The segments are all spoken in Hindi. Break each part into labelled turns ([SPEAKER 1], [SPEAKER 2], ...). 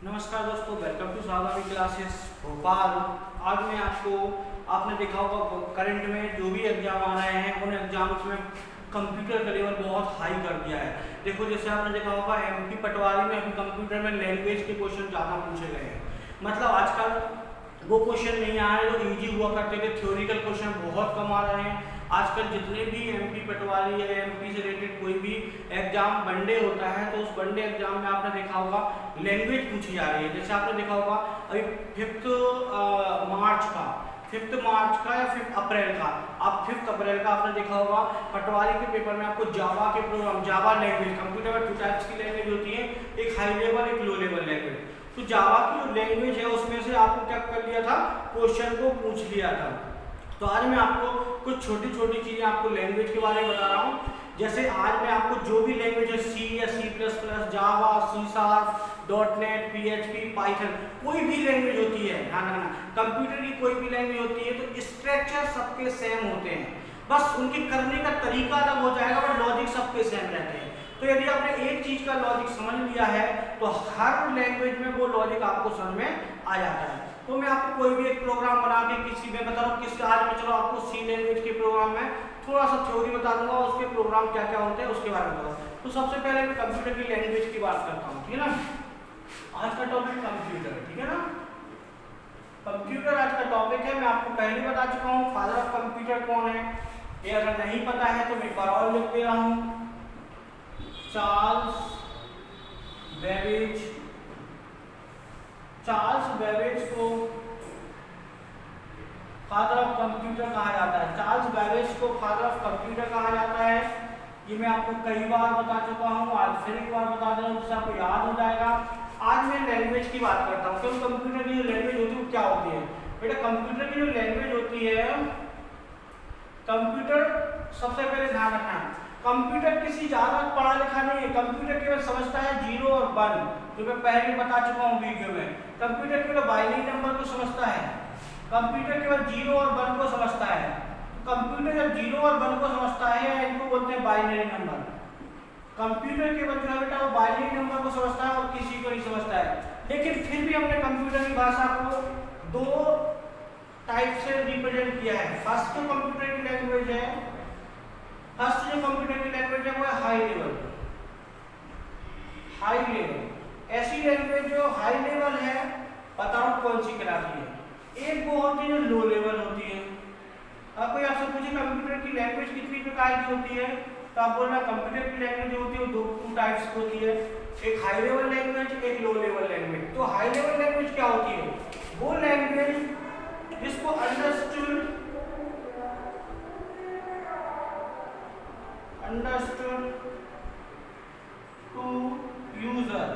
[SPEAKER 1] नमस्कार दोस्तों, वेलकम टू सावधानी क्लासेस भोपाल। आज मैं आपने देखा होगा करंट में जो भी एग्जाम आ रहे हैं उन एग्जाम्स में कंप्यूटर का लेवल बहुत हाई कर दिया है। देखो, जैसे आपने देखा होगा एमपी पटवारी में अभी कंप्यूटर में लैंग्वेज के क्वेश्चन ज़्यादा पूछे गए हैं। मतलब आजकल वो क्वेश्चन नहीं आ रहे जो इजी हुआ करते थे, थ्योरिकल क्वेश्चन बहुत कम आ रहे हैं। आजकल जितने भी एमपी पटवारी या एमपी से रिलेटेड कोई भी एग्जाम वनडे होता है तो उस वनडे एग्जाम में आपने देखा होगा लैंग्वेज पूछी जा रही है। जैसे आपने देखा होगा अभी 5 मार्च का या 5 अप्रैल का, आप 5 अप्रैल का आपने देखा होगा पटवारी के पेपर में आपको जावा के प्रोग्राम, जावा लैंग्वेज, कंप्यूटर में 2 टाइप्स की लैंग्वेज होती है, एक हाई लेवल एक लो लेवल लैंग्वेज। तो जावा की जो लैंग्वेज है उसमें से आपको क्या कर लिया था, क्वेश्चन को पूछ लिया था। तो आज मैं आपको कुछ छोटी छोटी चीज़ें आपको लैंग्वेज के बारे में बता रहा हूँ। जैसे आज मैं आपको जो भी लैंग्वेज है, सी या C plus plus, Java, C sharp, dot net, PHP, Python, कोई भी लैंग्वेज होती है, ध्यान रखना, कंप्यूटर की कोई भी लैंग्वेज होती है तो स्ट्रक्चर सबके सेम होते हैं, बस उनके करने का तरीका अलग हो जाएगा बट लॉजिक सबके सेम रहते हैं। तो यदि आपने एक चीज़ का लॉजिक समझ लिया है तो हर लैंग्वेज में वो लॉजिक आपको समझ में आ जाता है। तो मैं आपको कोई भी एक प्रोग्राम बना के किसी में बता रहा हूँ, किसी आज में चलो आपको सी लैंग्वेज के प्रोग्राम में थोड़ा सा थ्योरी बता दूंगा, उसके प्रोग्राम क्या क्या होते हैं उसके बारे में बताऊँ। तो सबसे पहले मैं कंप्यूटर की लैंग्वेज की बात करता हूँ, ठीक है ना। आज का टॉपिक कंप्यूटर है, ठीक है ना। कंप्यूटर आज का टॉपिक है। मैं आपको पहले बता चुका हूँ फादर ऑफ कंप्यूटर कौन है। ये अगर नहीं पता है तो मैं एक बार और लिख दे रहा हूँ, चार्ल्स बेबेज। चार्ल्स बेबेज को फादर ऑफ कंप्यूटर कहा जाता है। चार्ल्स बेबेज को फादर ऑफ कंप्यूटर कहा जाता है। ये मैं आपको कई बार बता चुका हूँ, आज फिर एक बार बता दे रहा हूँ जिससे आपको याद हो जाएगा। आज मैं लैंग्वेज की बात करता हूँ। तो कंप्यूटर की जो लैंग्वेज होती है वो क्या होती है बेटा। कंप्यूटर की जो लैंग्वेज होती है, कंप्यूटर सबसे पहले ध्यान रखना, कंप्यूटर किसी ज्यादा पढ़ा लिखा नहीं है। कंप्यूटर केवल समझता है 0 और 1, जो मैं पहले बता चुका हूँ वीडियो में। कंप्यूटर केवल बाइनरी नंबर को समझता है, कंप्यूटर केवल 0 और 1 को समझता है। कंप्यूटर जब 0 और 1 को समझता है, इनको बोलते हैं बाइनरी नंबर। कंप्यूटर केवल जो है बेटा वो बाइनरी नंबर को समझता है और किसी को नहीं समझता है। लेकिन फिर भी हमने कंप्यूटर की भाषा को 2 टाइप से रिप्रेजेंट किया है। फर्स्ट जो कंप्यूटर की लैंग्वेज है, फर्स्ट जो कंप्यूटर की लैंग्वेज है वो है हाई लेवल। हाई लेवल ऐसी लैंग्वेज जो हाई लेवल है, बताओ कौन सी कहलाती है। एक वो होती है जो लो लेवल होती है। अब कोई आपसे पूछे कंप्यूटर की लैंग्वेज कितनी प्रकार की होती है, तो आप बोलना कंप्यूटर की लैंग्वेज जो होती है वो 2 टाइप्स की होती है, एक हाई लेवल लैंग्वेज, एक लो लेवल लैंग्वेज। तो हाई लेवल लैंग्वेज क्या होती है, वो लैंग्वेज जिसको अंडरस्टूड टू यूजर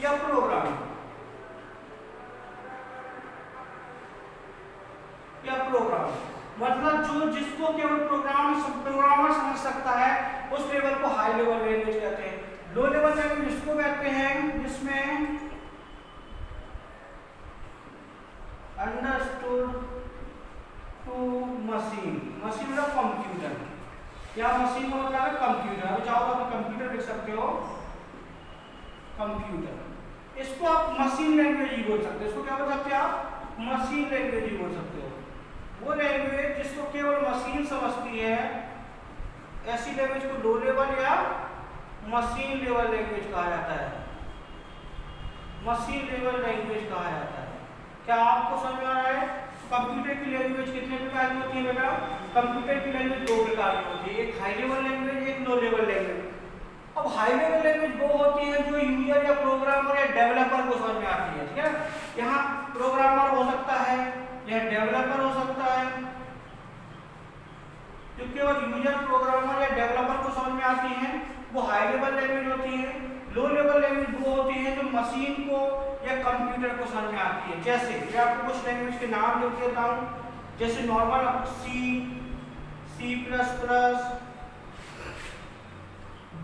[SPEAKER 1] या प्रोग्राम मतलब जो जिसको केवल प्रोग्रामर समझ सकता है, उस लेवल को हाई लेवल लैंग्वेज कहते हैं। लो लेवल लैंग्वेज जिसको कहते हैं जिसमें अंडरस्टूड टू मशीन मतलब कंप्यूटर, क्या मशीन का मतलब है कंप्यूटर। अब चाहो तो आप कंप्यूटर लिख सकते हो, कंप्यूटर। इसको आप मशीन लैंग्वेज ही बोल सकते हो। इसको क्या बोल सकते हैं आप, मशीन लैंग्वेज ही बोल सकते हो। वो लैंग्वेज जिसको केवल मशीन समझती है, ऐसी लैंग्वेज को लो लेवल या मशीन लेवल लैंग्वेज कहा जाता है। मशीन लेवल लैंग्वेज कहा जाता है। क्या आपको समझ में आ रहा है। कंप्यूटर की लैंग्वेज कितने प्रकार की होती है बेटा। कंप्यूटर की लैंग्वेज 2 प्रकार की होती है, एक हाई लेवल लैंग्वेज, एक लो लेवल लैंग्वेज। अब हाई लेवल लैंग्वेज वो होती है जो यूजर या प्रोग्रामर या डेवलपर को समझ में आती है, ठीक है। यहाँ प्रोग्रामर हो सकता है या डेवलपर हो सकता है, जो केवल यूजर, प्रोग्रामर या डेवलपर को समझ में आती है, वो हाई लेवल लैंग्वेज होती है। लो लेवल लैंग्वेज वो होती है जो मशीन को या कंप्यूटर को समझ में आती है। जैसे मैं आपको कुछ लैंग्वेज के नाम लिख देता हूँ, जैसे नॉर्मल सी, सी प्लस प्लस,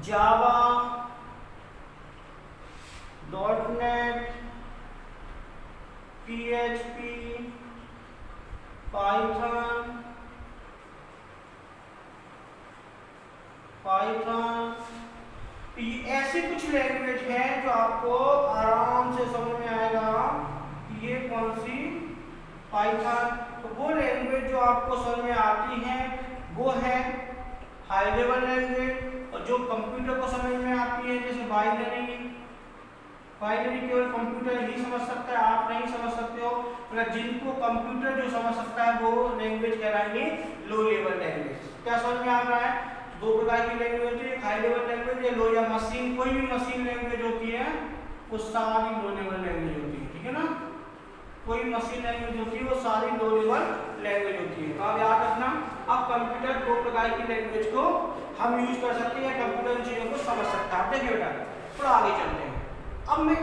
[SPEAKER 1] जावा, डॉट नेट, पीएचपी, पाइथन, ऐसी कुछ लैंग्वेज है जो आपको आराम से समझ पाइथन। तो वो लैंग्वेज जो आपको समझ में आती है वो है हाई लेवल लैंग्वेज, और जो कंप्यूटर को समझ में आती है जैसे बाइनरी केवल कंप्यूटर ही समझ सकता है, आप नहीं समझ सकते हो। मतलब जिनको कंप्यूटर जो समझ सकता है वो लैंग्वेज कहलाएंगे लो लेवल लैंग्वेज। क्या समझ में आ रहा है? दो प्रकार की लैंग्वेज होती है, हाई लेवल लैंग्वेज या लो, या मशीन, कोई भी मशीन लैंग्वेज होती है वो सारी लो लेवल लैंग्वेज होती है, ठीक है ना। कोई मशीन लैंग्वेज होती है वो सारी लो लेवल लैंग्वेज होती है। तो आप याद रखना, अब कंप्यूटर दो प्रकार की लैंग्वेज को हम यूज कर सकते हैं, कंप्यूटर इन चीजों को समझ सकता है। देखिए बेटा थोड़ा आगे चलते हैं। अब मैं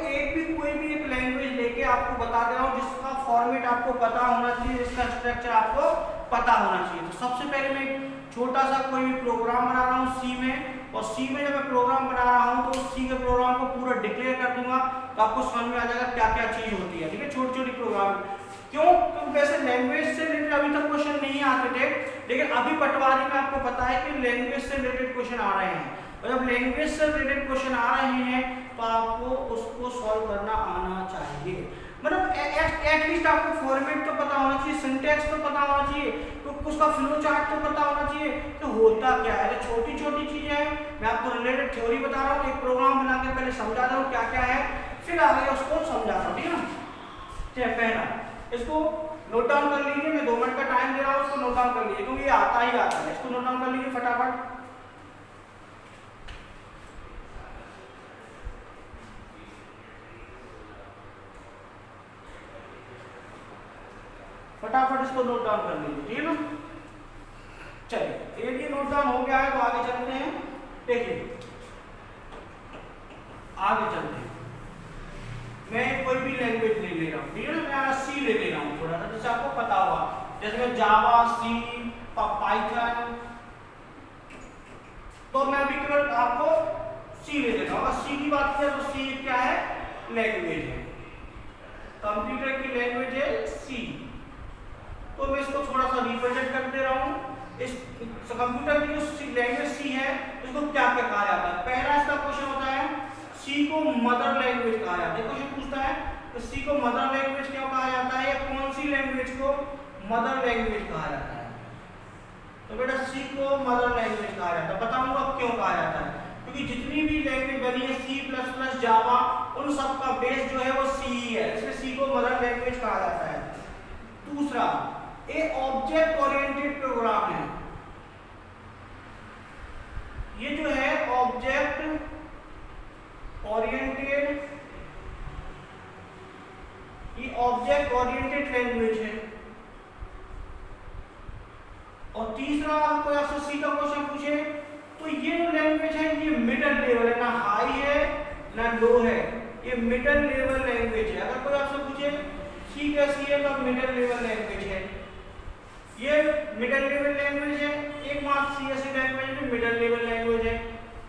[SPEAKER 1] कोई भी एक लैंग्वेज लेके आपको बता दे रहा हूँ जिसका फॉर्मेट आपको पता होना चाहिए, जिसका स्ट्रक्चर आपको पता होना चाहिए। तो सबसे पहले मैं छोटा सा कोई भी प्रोग्राम बना रहा हूँ सी में, और सी में जब मैं प्रोग्राम बना रहा हूँ तो सी के प्रोग्राम को पूरा डिक्लेयर कर दूंगा, तो आपको समझ में आ जाएगा क्या क्या चीज होती है, ठीक है। छोटी छोटी प्रोग्राम क्यों? क्योंकि वैसे लैंग्वेज से रिलेटेड अभी तक क्वेश्चन नहीं आते थे, लेकिन अभी पटवारी में आपको पता है कि लैंग्वेज से रिलेटेड क्वेश्चन आ रहे हैं, और जब लैंग्वेज से रिलेटेड क्वेश्चन आ रहे हैं तो आपको उसको सॉल्व करना आना चाहिए। मतलब एटलीस्ट आपको फॉर्मेट तो पता होना चाहिए, सिंटैक्स तो पता होना चाहिए, तो उसका फ्लो चार्ट तो पता होना चाहिए कि होता क्या है। छोटी छोटी चीजें हैं, मैं आपको रिलेटेड थ्योरी बता रहा हूँ, एक प्रोग्राम बना के पहले समझा रहा हूँ क्या क्या है, फिर आगे उसको समझाता हूँ, ठीक है ना। चलिए पहला इसको नोट डाउन कर लीजिए, मैं 2 मिनट का टाइम दे रहा हूँ, इसको नोट डाउन कर लीजिए क्योंकि ये आता ही आता है। इसको नोट डाउन कर लीजिए फटाफट। फटाफट इसको नोट डाउन कर लीजिए, ठीक है ना। चलिए ये नोट डाउन हो गया है तो आगे चलते हैं। देखिए आगे चलते हैं, मैं कोई भी लैंग्वेज ले रहा हूँ, ठीक है ना। मैं आज सी ले रहा हूँ थोड़ा सा, जैसे आपको पता होगा, जैसे मैं जावा, सी, पाइथन, तो मैं अभी केवल आपको सी ले रहा हूँ। सी की बात करें तो सी क्या है? लैंग्वेज है, कंप्यूटर की लैंग्वेज है सी। तो मैं इसको थोड़ा सा रिप्रेजेंट कर दे रहा हूँ। इस कंप्यूटर की जो लैंग्वेज सी है इसको क्या क्या कहा जाता है? पहला इसका क्वेश्चन होता है सी को मदर लैंग्वेज कहा जाता है। क्वेश्चन पूछता है तो सी को मदर लैंग्वेज क्यों कहा जाता है, या कौन सी लैंग्वेज को मदर लैंग्वेज कहा जाता है? तो बेटा सी को मदर लैंग्वेज कहा जाता है, बताऊंगा क्यों कहा जाता है। क्योंकि जितनी भी लैंग्वेज बनी है C++, जावा, उन सब का बेस जो है वो सी ही है, इसलिए सी को मदर लैंग्वेज कहा जाता है। दूसरा, ये ऑब्जेक्ट ओरिएंटेड प्रोग्राम है। ये जो है ऑब्जेक्ट ओरिएंटेड, ये ऑब्जेक्ट ओरिएंटेड लैंग्वेज है। और तीसरा, कोई आपसे सी का क्वेश्चन पूछे तो ये जो लैंग्वेज है ये मिडल लेवल है, ना हाई है ना लो है, ये मिडल लेवल लैंग्वेज है। अगर कोई आपसे पूछे सी कैसी है तो मिडल लेवल लैंग्वेज है, ये मिडल लेवल लैंग्वेज है। एकमात्र सी ऐसी लैंग्वेज है जो मिडल लेवल लैंग्वेज है।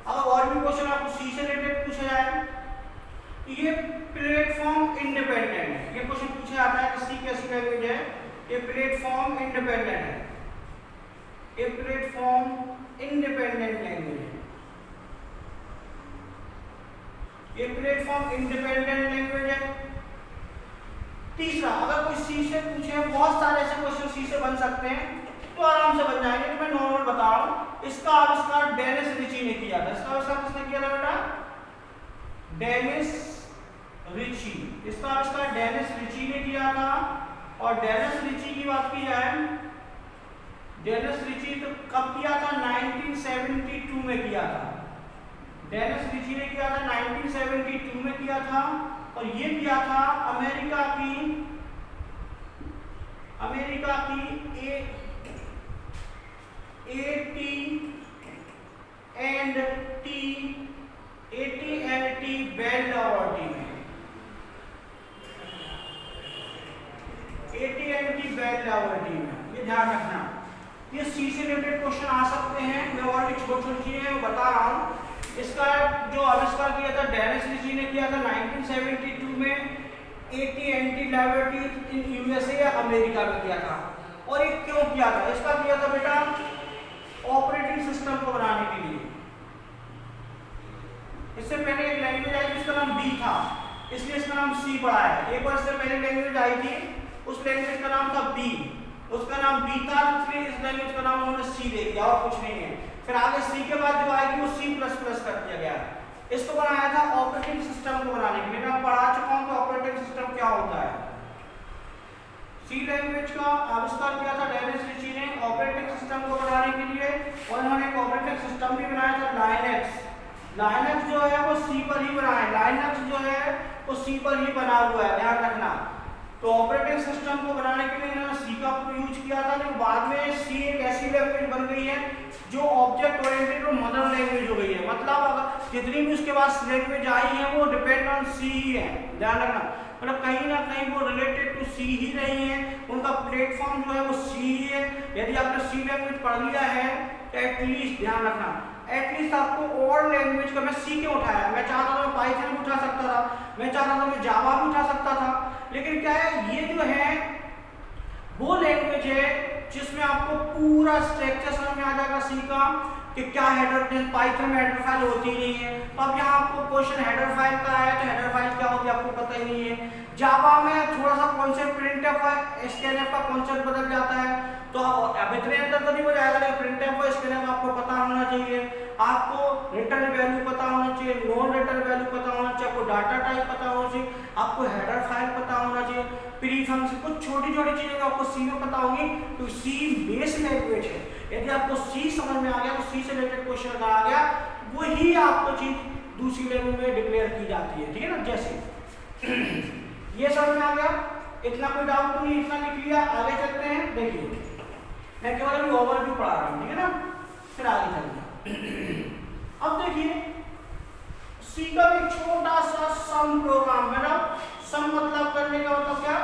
[SPEAKER 1] अब और भी क्वेश्चन आपको सी से रिलेटेड पूछा जाए तो ये प्लेटफॉर्म इंडिपेंडेंट है। ये क्वेश्चन पूछा जाता है कि सी कैसी लैंग्वेज है, ये प्लेटफॉर्म इंडिपेंडेंट है, ये प्लेटफॉर्म इंडिपेंडेंट लैंग्वेज है, ये प्लेटफॉर्म इंडिपेंडेंट लैंग्वेज है। तीसरा, अगर कोई सी से पूछे, बहुत सारे ऐसे क्वेश्चन सी से बन सकते हैं तो आराम से बन जाएंगे, तो मैं नॉर्मल बता रहा हूं। इसका आविष्कार डेनिस रिची ने किया था। इसका आविष्कार किसने किया था बेटा? Dennis Ritchie. इसका आविष्कार डेनिस रिची ने किया था। और डेनिस रिची की बात की जाए, डेनिस रिची तो कब किया था? 1972 में किया था। डेनिस रिची ने किया था 1972 में किया था, और ये किया था अमेरिका की AT&T बेल लैबोरेटरी में। AT&T बेल लैबोरेटरी में, ये ध्यान रखना। ये सी से रिलेटेड क्वेश्चन आ सकते हैं, मैं और भी छोटी चीजें बता रहा हूँ। इसका जो आविष्कार किया था डेनिस रिची ने किया था 1972 में AT&T लैबोरेटरी इन यूएसए या अमेरिका में किया था। और ये क्यों किया था? इसका किया था बेटा ऑपरेटिंग सिस्टम को बनाने के लिए। इससे पहले एक लैंग्वेज आई जिसका नाम बी था, इसलिए इसका नाम सी पड़ा है। एक बार इससे पहले लैंग्वेज आई थी उस लैंग्वेज का नाम था बी, उसका नाम बी था, इसलिए इस लैंग्वेज का नाम उन्होंने सी दे दिया और कुछ नहीं है। फिर आगे सी के बाद जो आएगी वो C++ कर दिया गया। इसको बनाया था ऑपरेटिंग सिस्टम को बनाने के लिए। मैं पढ़ा चुका हूं कि ऑपरेटिंग सिस्टम क्या होता है। सी लैंग्वेज का आविष्कार किया था डेनिस रिची ने ऑपरेटिंग सिस्टम को बनाने के लिए, और उन्होंने एक ऑपरेटिंग सिस्टम भी बनाया था लाइनक्स। लाइनक्स जो है वो सी पर ही बना है, लाइनक्स जो है वो सी पर ही बना हुआ है, ध्यान रखना। तो ऑपरेटिंग सिस्टम को बनाने के लिए इन्होंने सी का यूज किया था, लेकिन बाद में सी एक ऐसी लैंग्वेज बन गई है जो ऑब्जेक्ट ओरिएंटेड और मदर लैंग्वेज हो गई है। मतलब अगर जितनी भी उसके पास लैंग्वेज आई है वो डिपेंड ऑन सी ही है, ध्यान रखना। मतलब कहीं ना कहीं वो रिलेटेड टू सी ही रही है, उनका प्लेटफॉर्म जो है वो सी ही है। यदि आपने सी लैंग्वेज पढ़ लिया है तो एटलीस्ट ध्यान रखना, एटलीस्ट आपको और लैंग्वेज का, मैं सी क्यों उठाया, मैं चाहता था मैं पाइथन भी उठा सकता था, मैं चाहता था मैं जावा भी उठा सकता था, लेकिन क्या है ये जो है वो लैंग्वेज है जिसमें आपको पूरा स्ट्रक्चर समझ में आ जाएगा सी का कि क्या हेडर, पाइथन में हेडर फाइल होती ही नहीं है। तो अब यहाँ आपको क्वेश्चन हेडर फाइल का है तो हेडर फाइल क्या होती है आपको पता ही नहीं है। जावा में थोड़ा सा कॉन्सेप्ट प्रिंटफ और स्कैनफ का कॉन्सेप्ट बदल जाता है, तो अब इतने अंदर तो नहीं हो जाएगा, लेकिन प्रिंटफ और स्कैनफ आपको पता होना चाहिए, आपको रिटर्न वैल्यू पता होना चाहिए, नॉन रिटर्न वैल्यू पता होना चाहिए, आपको डाटा टाइप पता होना चाहिए, आपको हेडर फाइल पता होना चाहिए, प्री फंक्शन, कुछ छोटी छोटी चीजें आपको सी में पता होंगी, तो सी बेस लैंग्वेज है। यदि आपको सी समझ में आ गया तो सी से रिलेटेड क्वेश्चन अगर आ गया वही आपको चीज दूसरी लैंग्वेज में डिक्लेयर की जाती है, ठीक है ना। जैसे ये समझ में आ गया, इतना कोई डाउट नहीं, इतना लिख लिया, आगे चलते हैं। देखिए मैं केवल अभी ओवरव्यू पढ़ा रहा हूँ, ठीक है ना, फिर आगे चलते हैं। अब देखिए सी का एक छोटा सा सम प्रोग्राम, मतलब सम मतलब करने का मतलब क्या,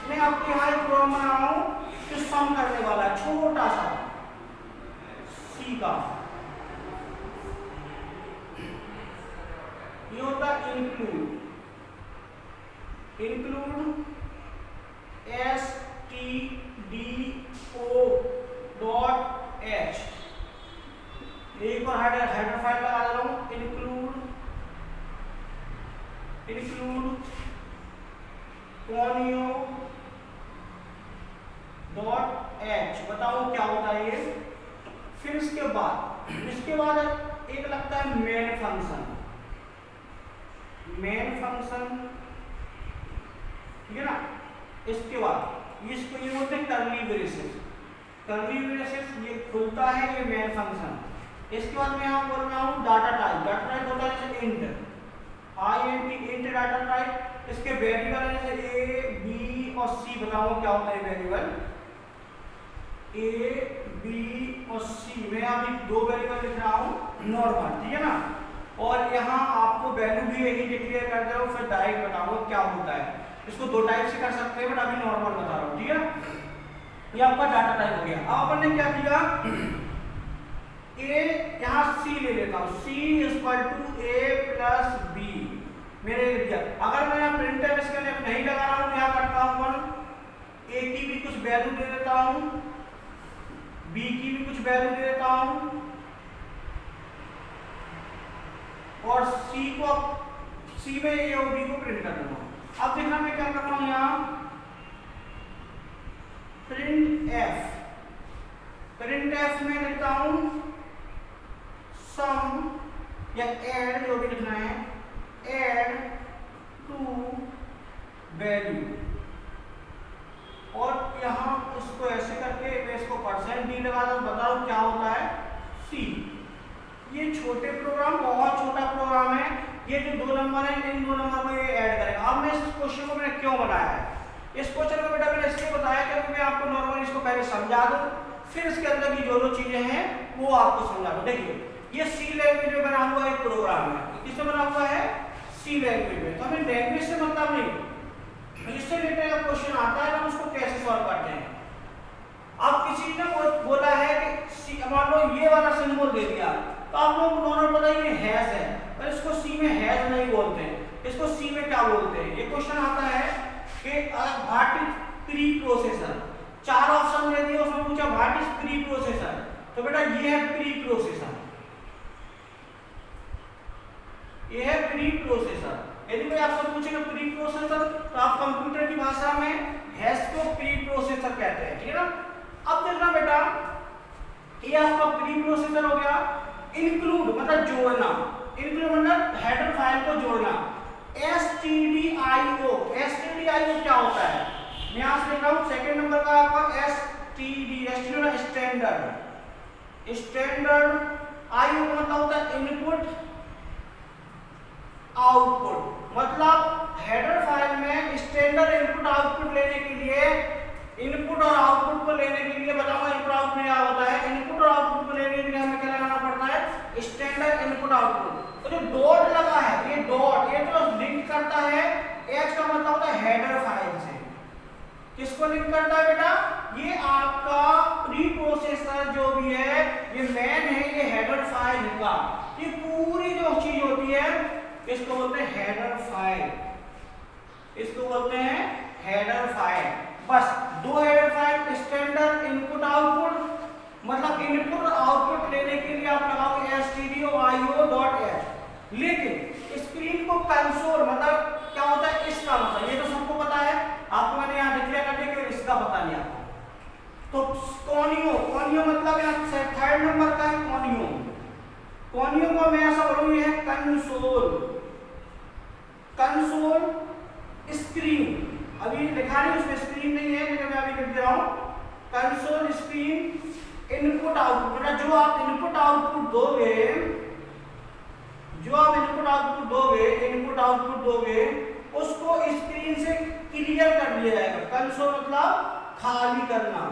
[SPEAKER 1] मैं आपके यहाँ एक प्रोग्राम बना रहा हूँ जो सम करने वाला है, छोटा सा सी का। ये होता है इंक्लूड, इंक्लूड stdio.h, एक और हेडर फाइल लगा दे रहा हूँ, इंक्लूड conio.h, बताओ क्या होता है ये। फिर इसके बाद एक लगता है मेन फंक्शन, ठीक है ना। इसके बाद इसको ये बोलते हैं कर्ली ब्रेसेस, ये खुलता है, ये मेन फंक्शन। इसके बाद मैं यहाँ बोल रहा हूँ डाटा टाइप होता है जैसे इंट डाटा टाइप। इसके वेरिएबल है जैसे ए बी और सी, बताओ क्या होता है वेरिएबल ए बी और सी। मैं अभी दो वेरिएबल लिख रहा हूँ नॉर्मल, ठीक है ना, और यहाँ आपको वैल्यू भी यही डिक्लेयर कर दे रहा हूँ, फिर डायरेक्ट बताऊंगा क्या होता है। इसको दो टाइप से कर सकते हैं, बट अभी नॉर्मल बता रहा हूँ, ठीक है। ये आपका डाटा टाइप हो गया। अब अपन ने क्या किया, ए यहाँ सी ले लेता हूँ, C = a + b मैंने लिख दिया। अगर मैं यहाँ प्रिंटफ स्कैनफ नहीं लगा रहा हूँ तो यहाँ करता हूँ a की भी कुछ वैल्यू दे देता हूँ, b की भी कुछ वैल्यू दे देता हूँ, और C में a और b को प्रिंट कर दूंगा। अब देखना मैं क्या कर रहा हूँ, यहाँ printf में लिखता हूँ सम या ऐड, जो भी लिखना है, ऐड टू वैल्यू, और यहाँ इसको ऐसे करके मैं इसको %d लगा दूँ, बताओ क्या होता है C। ये छोटे प्रोग्राम, बहुत छोटा प्रोग्राम है, ये जो दो नंबर है इन दो नंबर को ये ऐड करेगा। अब मैं इस क्वेश्चन को मैंने क्यों बनाया है, इस क्वेश्चन को बेटा मैंने इसलिए बताया क्योंकि मैं आपको नॉर्मली इसको पहले समझा दूं, फिर इसके अंदर की जो चीजें हैं वो आपको समझा दूं। देखिए ये सी लैंग्वेज में बना हुआ एक प्रोग्राम है, किसमें बना हुआ है, सी लैंग्वेज में। तो हमें लैंग्वेज से मतलब नहीं, इससे रिलेटेड का क्वेश्चन आता है हम उसको कैसे सॉल्व करते हैं। अब किसी ने बोला है कि मान लो ये वाला सिंबल दे दिया, तो आप लोग नॉर्मल पता है ये हैश है, पर इसको सी में हैश नहीं बोलते हैं, इसको सी में क्या बोलते हैं। ये क्वेश्चन आता है कि what is preprocessor, 4 option दे दिए, उसमें पूछा व्हाट इज प्री प्रोसेसर, तो बेटा ये है प्री प्रोसेसर, ये है प्री प्रोसेसर। यदि कोई आपसे पूछेगा प्री प्रोसेसर, तो आप कंप्यूटर की भाषा में हैश को प्री प्रोसेसर कहते हैं, ठीक है ना। अब देखना बेटा, ये आपका प्री प्रोसेसर हो गया। इंक्लूड मतलब जोड़ना, इंक्लूड मतलब हेडर फाइल को जोड़ना। stdio, stdio क्या होता है, मैं यहां से लिख रहा हूं सेकंड नंबर का आपका stdio स्टैंडर्ड, स्टैंडर्ड IO का मतलब होता है इनपुट आउटपुट, मतलब हेडर फाइल में स्टैंडर्ड इनपुट आउटपुट लेने के लिए, इनपुट और आउटपुट को लेने के लिए बताऊंगा इनपुट आउटपुट क्या होता है। इनपुट और आउटपुट को लेने के लिए हमें क्या लगाना पड़ता है, स्टैंडर्ड इनपुट आउटपुट। तो जो डॉट लगा है, ये डॉट, ये तो लिंक करता है, एच का मतलब होता है हेडर फाइल से। किसको लिंक करता है बेटा, ये आपका प्री प्रोसेसर जो भी है, ये मैन है, ये हेडर फाइल का, ये पूरी जो चीज होती है इसको बोलते हैं हेडर फाइल, इसको बोलते हैं हेडर फाइल। बस दो header file, standard input output, मतलब इनपुट और आउटपुट लेने के लिए आप लगाओगे stdio.io.h। लेकिन स्क्रीन को कंसोल मतलब क्या होता है, इसका मतलब ये तो सबको पता है, आपको मैंने यहाँ डिक्लेयर कर दिया कि इसका पता नहीं आपको। तो कोनियो, कोनियो मतलब यहाँ थर्ड नंबर का है कोनियो, कोनियो को मैं ऐसा बोलूँ ये है कंसोल, कंसोल स्क्रीन, अभी लिखा नहीं उसमें स्क्रीन नहीं है लेकिन मैं अभी लिख दे रहा हूँ कंसोल स्क्रीन इनपुट आउटपुट, जो आप इनपुट आउटपुट दोगे, जो आप इनपुट आउटपुट दोगे, इनपुट आउटपुट दोगे उसको स्क्रीन से क्लियर कर दिया जाएगा। कंसोल मतलब खाली करना,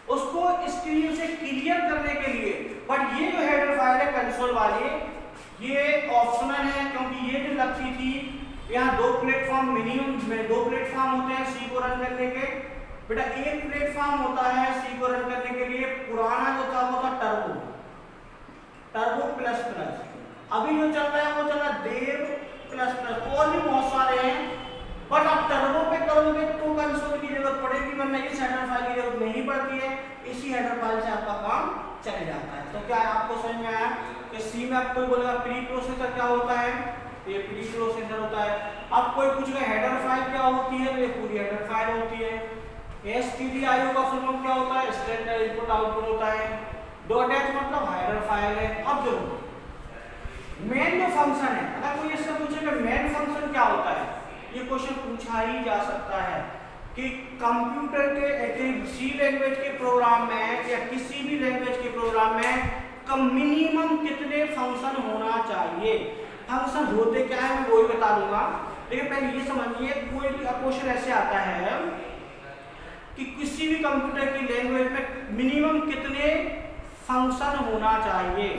[SPEAKER 1] उसको स्क्रीन से क्लियर करने के लिए। बट ये जो हेडर फाइल है कंसोल वाली, ये ऑप्शनल है, क्योंकि ये जो लगती थी यहाँ दो प्लेटफॉर्म, मिनिमम में दो प्लेटफॉर्म होते हैं सी को रन करने के। बेटा एक प्लेटफॉर्म होता है सी को रन करने के लिए, पुराना जो था वो था टर्बो, टर्बो प्लस प्लस। अभी जो चल रहा है वो चल रहा है देव प्लस प्लस, और भी बहुत सारे हैं। बट आप टर्बो पे करोगे तो कंसोल की जरूरत पड़ेगी, वरना इस हेडर फाइल की जरूरत नहीं पड़ती है, इसी हेडर फाइल से आपका काम चल जाता है। तो क्या आपको समझ में आया कि सी में आप कोई बोलेगा प्री प्रोसेसर क्या होता है, ये प्री प्रोसेसर होता है। अब कोई पूछेगा हेडर फाइल क्या होती है, तो ये पूरी हेडर फाइल होती है। stdio का फुल फॉर्म क्या होता है, स्टैंडर्ड इनपुट आउटपुट होता है। .h मतलब हेडर फाइल है। अब जो मेन जो फंक्शन है, अगर कोई इससे पूछेगा मेन फंक्शन क्या होता है, ये क्वेश्चन पूछा ही जा सकता है कि कंप्यूटर के सी लैंग्वेज के प्रोग्राम में या किसी भी लैंग्वेज के प्रोग्राम में मिनिमम कितने फंक्शन होना चाहिए। फंक्शन होते क्या है मैं वही बता दूंगा, लेकिन पहले ये समझिए कोई भी क्वेश्चन ऐसे आता है कि किसी भी कंप्यूटर की लैंग्वेज में मिनिमम कितने फंक्शन होना चाहिए।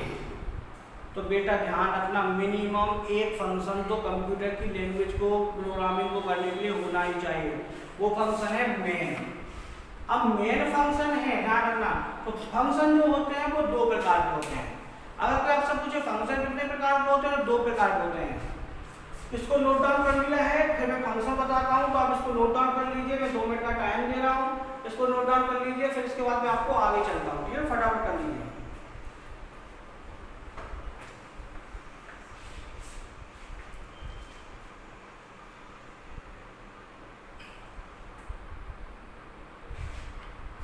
[SPEAKER 1] तो बेटा ध्यान रखना, मिनिमम एक फंक्शन तो कंप्यूटर की लैंग्वेज को प्रोग्रामिंग को करने के लिए होना ही चाहिए, वो फंक्शन है मेन। अब मेन फंक्शन है, ध्यान रखना, तो फंक्शन जो होते हैं वो दो प्रकार के होते हैं। अगर कोई आपसे पूछे फंक्शन कितने प्रकार के होते हैं, तो दो प्रकार के होते हैं। इसको नोट डाउन कर लिया है, फिर मैं फंक्शन बताता हूँ, तो आप इसको नोट डाउन कर लीजिए, मैं 2 मिनट का टाइम दे रहा हूँ, इसको नोट डाउन कर लीजिए, फिर इसके बाद मैं आपको आगे चलता हूँ, ठीक है, फटाफट कर लीजिए।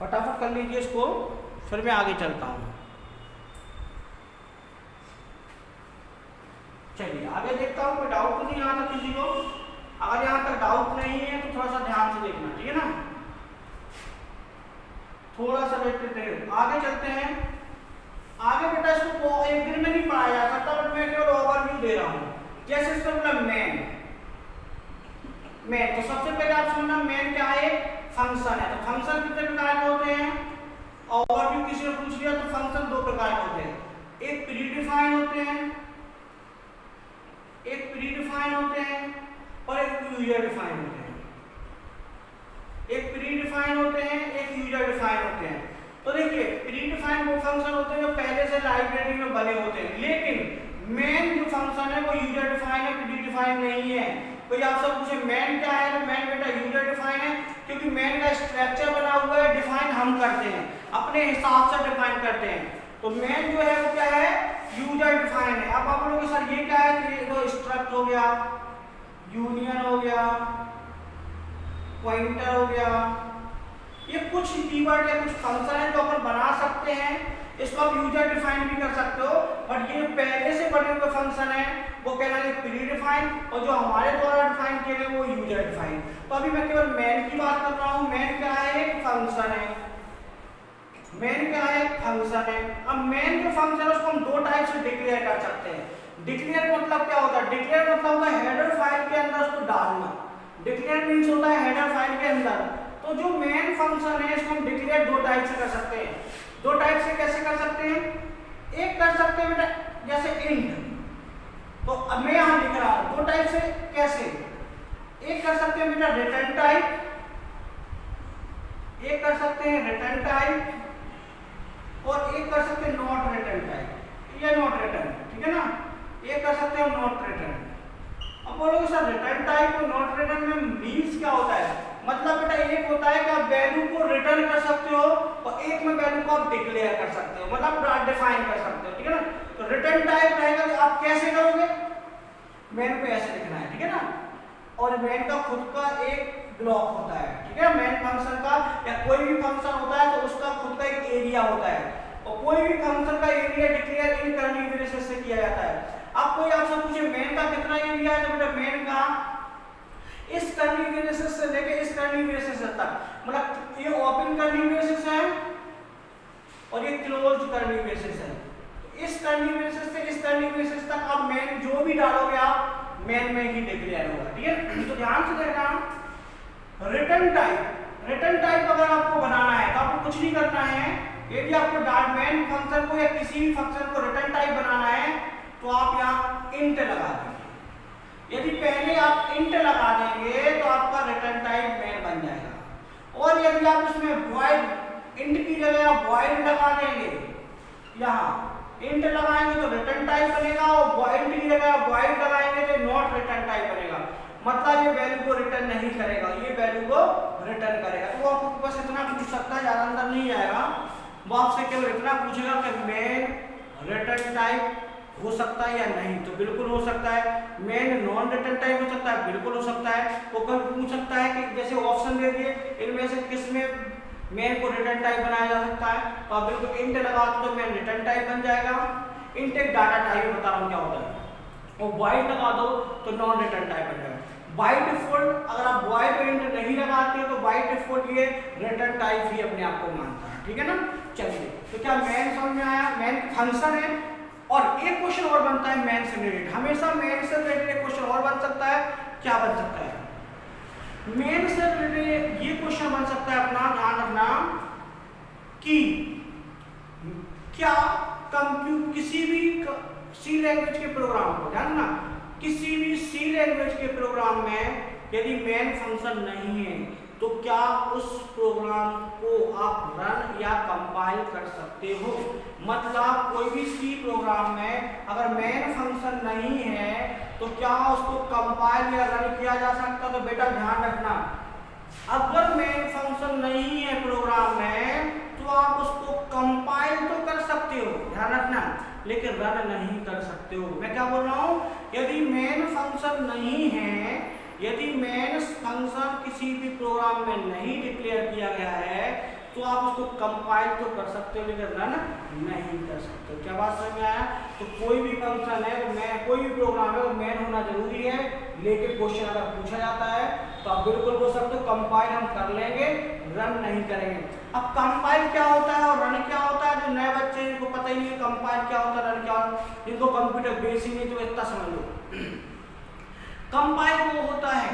[SPEAKER 1] फटाफट कर लीजिए इसको, फिर मैं आगे चलता हूँ। चलिए आगे देखता हूँ, कोई डाउट तो नहीं यहाँ तक किसी को? अगर यहाँ तक डाउट नहीं है तो थोड़ा सा ध्यान से देखना, ठीक है ना, थोड़ा सा वेट करते हैं, आगे चलते हैं। आगे बेटा इसको एक दिन में नहीं पढ़ाया जा सकता, बट मैं केवल ओवरव्यू दे रहा हूँ। जैसे इसका मतलब मेन, मेन तो सबसे पहले आप समझना मेन क्या है, फंक्शन है। तो फंक्शन कितने प्रकार के होते हैं, ओवरव्यू किसी ने पूछ लिया तो फंक्शन दो प्रकार के होते हैं, एक प्रीडिफाइन होते हैं, एक प्रीडिफाइन होते हैं और एक यूजर डिफाइन होते हैं। एक प्रीडिफाइन होते हैं, एक यूजर डिफाइन होते हैं। तो देखिए प्रीडिफाइन वो फंक्शन होते हैं जो पहले से लाइब्रेरी में बने होते हैं, लेकिन मेन जो फंक्शन है वो यूजर डिफाइन है, प्रीडिफाइन नहीं है। कोई आपसे पूछे मेन क्या है, तो मेन बेटा यूजर डिफाइन है, क्योंकि मेन का स्ट्रक्चर बना हुआ है, डिफाइन हम करते हैं, अपने हिसाब से डिफाइन करते हैं। तो मेन जो है वो क्या है, यूजर डिफाइन है। अब आप लोगों के सर ये क्या है, ये तो स्ट्रक्ट हो गया, यूनियन हो गया, पॉइंटर हो गया। ये कुछ कीवर्ड या कुछ फंक्शन है जो अपन बना सकते हैं। इसको आप यूजर डिफाइन भी कर सकते हो, बट ये पहले से बने हुए फंक्शन है वो कहलाएंगे प्री डिफाइन, और जो हमारे द्वारा डिफाइन किए गए वो यूजर डिफाइन। तो अभी मैं केवल मेन की बात कर रहा हूँ। मेन क्या है? एक फंक्शन है। मेन क्या है? एक फंक्शन है। अब मेन जो फंक्शन है उसको हम दो टाइप से डिक्लेयर कर सकते हैं। डिक्लेयर मतलब क्या होता है? डिक्लेयर मतलब होता है हेडर फाइल के अंदर उसको डालना। डिक्लेयर मीन्स होता है हेडर फाइल के अंदर। तो जो मेन फंक्शन है इसको हम डिक्लेयर दो टाइप से कर सकते हैं। दो टाइप से कैसे कर सकते हैं? एक कर सकते हैं बेटा जैसे इंट, तो अब मैं यहां लिख रहा हूं। दो टाइप से कैसे? एक कर सकते हैं बेटा रिटर्न टाइप, एक कर सकते हैं रिटर्न टाइप, और एक कर सकते हैं नॉट रिटर्न टाइप या नॉट रिटर्न, ठीक है ना। एक कर सकते हैं नॉट रिटर्न। अब बोलोगे सर रिटर्न टाइप और नॉट रिटर्न में मीन्स क्या होता है? मतलब बेटा एक होता है कि आप वैल्यू को रिटर्न कर सकते हो और एक में वैल्यू को आप डिक्लेयर कर सकते हो, मतलब डिफाइन कर सकते हो, ठीक है ना। तो रिटर्न टाइप रहेगा तो आप कैसे करोगे? मेन पे ऐसे लिखना है, ठीक है ना। और मेन का खुद का एक ब्लॉक होता है, ठीक है। मेन फंक्शन का या कोई भी फंक्शन होता है तो उसका खुद का एक एरिया होता है, और कोई भी फंक्शन का area declare in curly braces से किया जाता है। अब कोई आपसे पूछे मेन का कितना एरिया है, तो बेटा मेन का इस कर्ली ब्रेसेस से लेके इस कर्ली ब्रेसेस तक, मतलब ये ओपन कर्ली ब्रेसेस है और ये क्लोज्ड कर्ली ब्रेसेस है। इस कर्ली ब्रेसेस से इस कर्ली ब्रेसेस तक आप मेन जो भी डालोगे आप मेन में ही डिक्लेयर होगा, ठीक है। तो ध्यान से देखना, रिटर्न टाइप अगर आपको बनाना है तो आपको कुछ नहीं करना है। यदि आपको मेन फंक्शन को या किसी भी फंक्शन को रिटर्न टाइप बनाना है तो आप यहाँ इंट लगा देंगे। यदि पहले आप इंट लगा देंगे तो आपका रिटर्न टाइप मेन बन जाएगा। और यदि आप उसमें वॉइड इंट की जगह आप वॉइड लगा देंगे, यहाँ इंट लगाएंगे तो रिटर्न टाइप बनेगा, और इंट की जगह वॉइड लगाएंगे तो नॉट रिटर्न टाइप बनेगा। मतलब ये वैल्यू को रिटर्न नहीं करेगा, ये वैल्यू को रिटर्न करेगा। तो वो आपको बस इतना पूछ सकता है, ज्यादा अंदर नहीं आएगा। वो आपसे केवल इतना पूछेगा कि मेन रिटर्न टाइप हो सकता है या नहीं, तो बिल्कुल हो सकता है। मेन नॉन रिटर्न टाइप हो सकता है, बिल्कुल हो सकता है। वो कभी पूछ सकता है कि जैसे ऑप्शन दे दिए इनमें से किस में मेन को रिटर्न टाइप बनाया जा सकता है, तो आप बिल्कुल इंट लगा दो तो मेन रिटर्न टाइप बन जाएगा। इंट एक डाटा टाइप बता रहा हूँ क्या होता है, और वॉइड लगा दो तो नॉन रिटर्न टाइप बन जाएगा। बाय डिफॉल्ट अगर आप वॉइड इंट नहीं लगाते हो तो बाय डिफॉल्ट ये रिटर्न टाइप ही अपने आप को मानता है, ठीक है ना। चलिए, तो क्या मेन समझ में आया? मेन फंक्शन है। और एक क्वेश्चन और बनता है मेन से रिलेटेड। हमेशा मेन से रिलेटेड एक क्वेश्चन और बन सकता है। क्या बन सकता है? मेन से रिलेटेड ये क्वेश्चन बन सकता है, अपना ध्यान रखना, कि क्या किसी भी सी लैंग्वेज के प्रोग्राम को, ध्यान रखना, किसी भी सी लैंग्वेज के प्रोग्राम में यदि मेन फंक्शन नहीं है तो क्या उस प्रोग्राम को आप रन या कंपाइल कर सकते हो। मतलब कोई भी सी प्रोग्राम में अगर मेन फंक्शन नहीं है तो क्या उसको कंपाइल या रन किया जा सकता। तो बेटा ध्यान रखना, अगर मेन फंक्शन नहीं है प्रोग्राम में तो आप उसको कंपाइल तो कर सकते हो, ध्यान रखना, लेकिन रन नहीं कर सकते हो। मैं क्या बोल रहा हूं, यदि मेन फंक्शन नहीं है, यदि मेन फंक्शन किसी भी प्रोग्राम में नहीं डिक्लेयर किया गया है तो आप उसको कंपाइल तो कर सकते हो लेकिन रन नहीं कर सकते हो। क्या बात समझ में आया? तो कोई भी फंक्शन है तो कोई भी प्रोग्राम है तो मेन होना जरूरी है, लेकिन क्वेश्चन अगर पूछा जाता है तो आप बिल्कुल बोल सकते हो कंपाइल हम कर लेंगे, रन नहीं करेंगे। अब कंपाइल क्या होता है और रन क्या होता है, जो नए बच्चे इनको पता ही नहीं कंपाइल क्या होता है, रन क्या होता है, इनको कंप्यूटर बेसिक नहीं, तो इतना समझ लो। कंपाइल वो होता है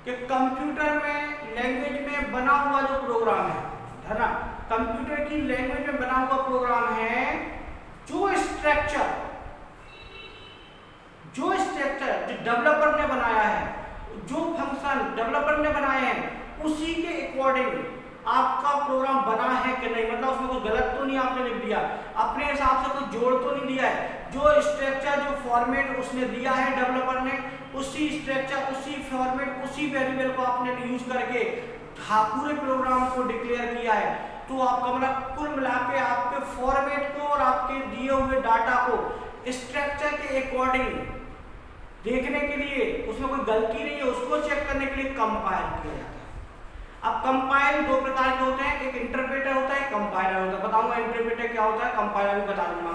[SPEAKER 1] कि कंप्यूटर में लैंग्वेज में बना हुआ जो प्रोग्राम है ना, कंप्यूटर की लैंग्वेज में बना हुआ प्रोग्राम है, जो स्ट्रक्चर जो डेवलपर ने बनाया है, जो फंक्शन डेवलपर ने बनाए हैं उसी के अकॉर्डिंग आपका प्रोग्राम बना है कि नहीं। मतलब उसमें कोई गलत तो नहीं आपने लिख दिया, अपने हिसाब से कोई जोड़ तो नहीं दिया है। जो स्ट्रक्चर जो फॉर्मेट उसने दिया है डेवलपर ने, उसी स्ट्रक्चर उसी फॉर्मेट उसी वेरिएबल को आपने यूज करके पूरे प्रोग्राम को डिक्लेयर किया है। तो आपका मतलब कुल मिला के आपके फॉर्मेट को और आपके दिए हुए डाटा को स्ट्रक्चर के अकॉर्डिंग देखने के लिए उसमें कोई गलती नहीं है उसको चेक करने के लिए कंपाइल किया जाता है। अब कंपाइल दो प्रकार के होते हैं, एक इंटरप्रेटर होता है, एक कंपाइलर होता है। बताऊंगा इंटरप्रेटर क्या होता है, कंपाइलर भी बता दूंगा।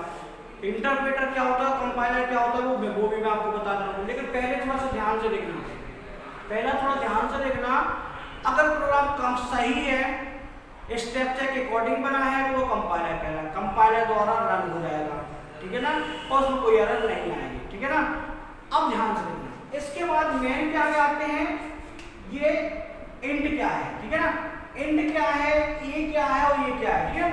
[SPEAKER 1] इंटरप्रेटर क्या होता है, कंपाइलर क्या होता है, वो भी मैं आपको बता रहा हूँ। लेकिन पहले थोड़ा सा ध्यान से देखना, अगर प्रोग्राम कम सही है, स्ट्रक्चर के अकॉर्डिंग बना है तो वो कंपाइलर कहलाएगा, कंपाइलर द्वारा रन हो जाएगा, ठीक है ना, और उसमें कोई एरर नहीं आएगी, ठीक है ना। अब ध्यान से देखना, इसके बाद मेन क्या आते हैं, ये एंड क्या है, ठीक है ना, एंड क्या है, ये क्या है और ये क्या है, ठीक है।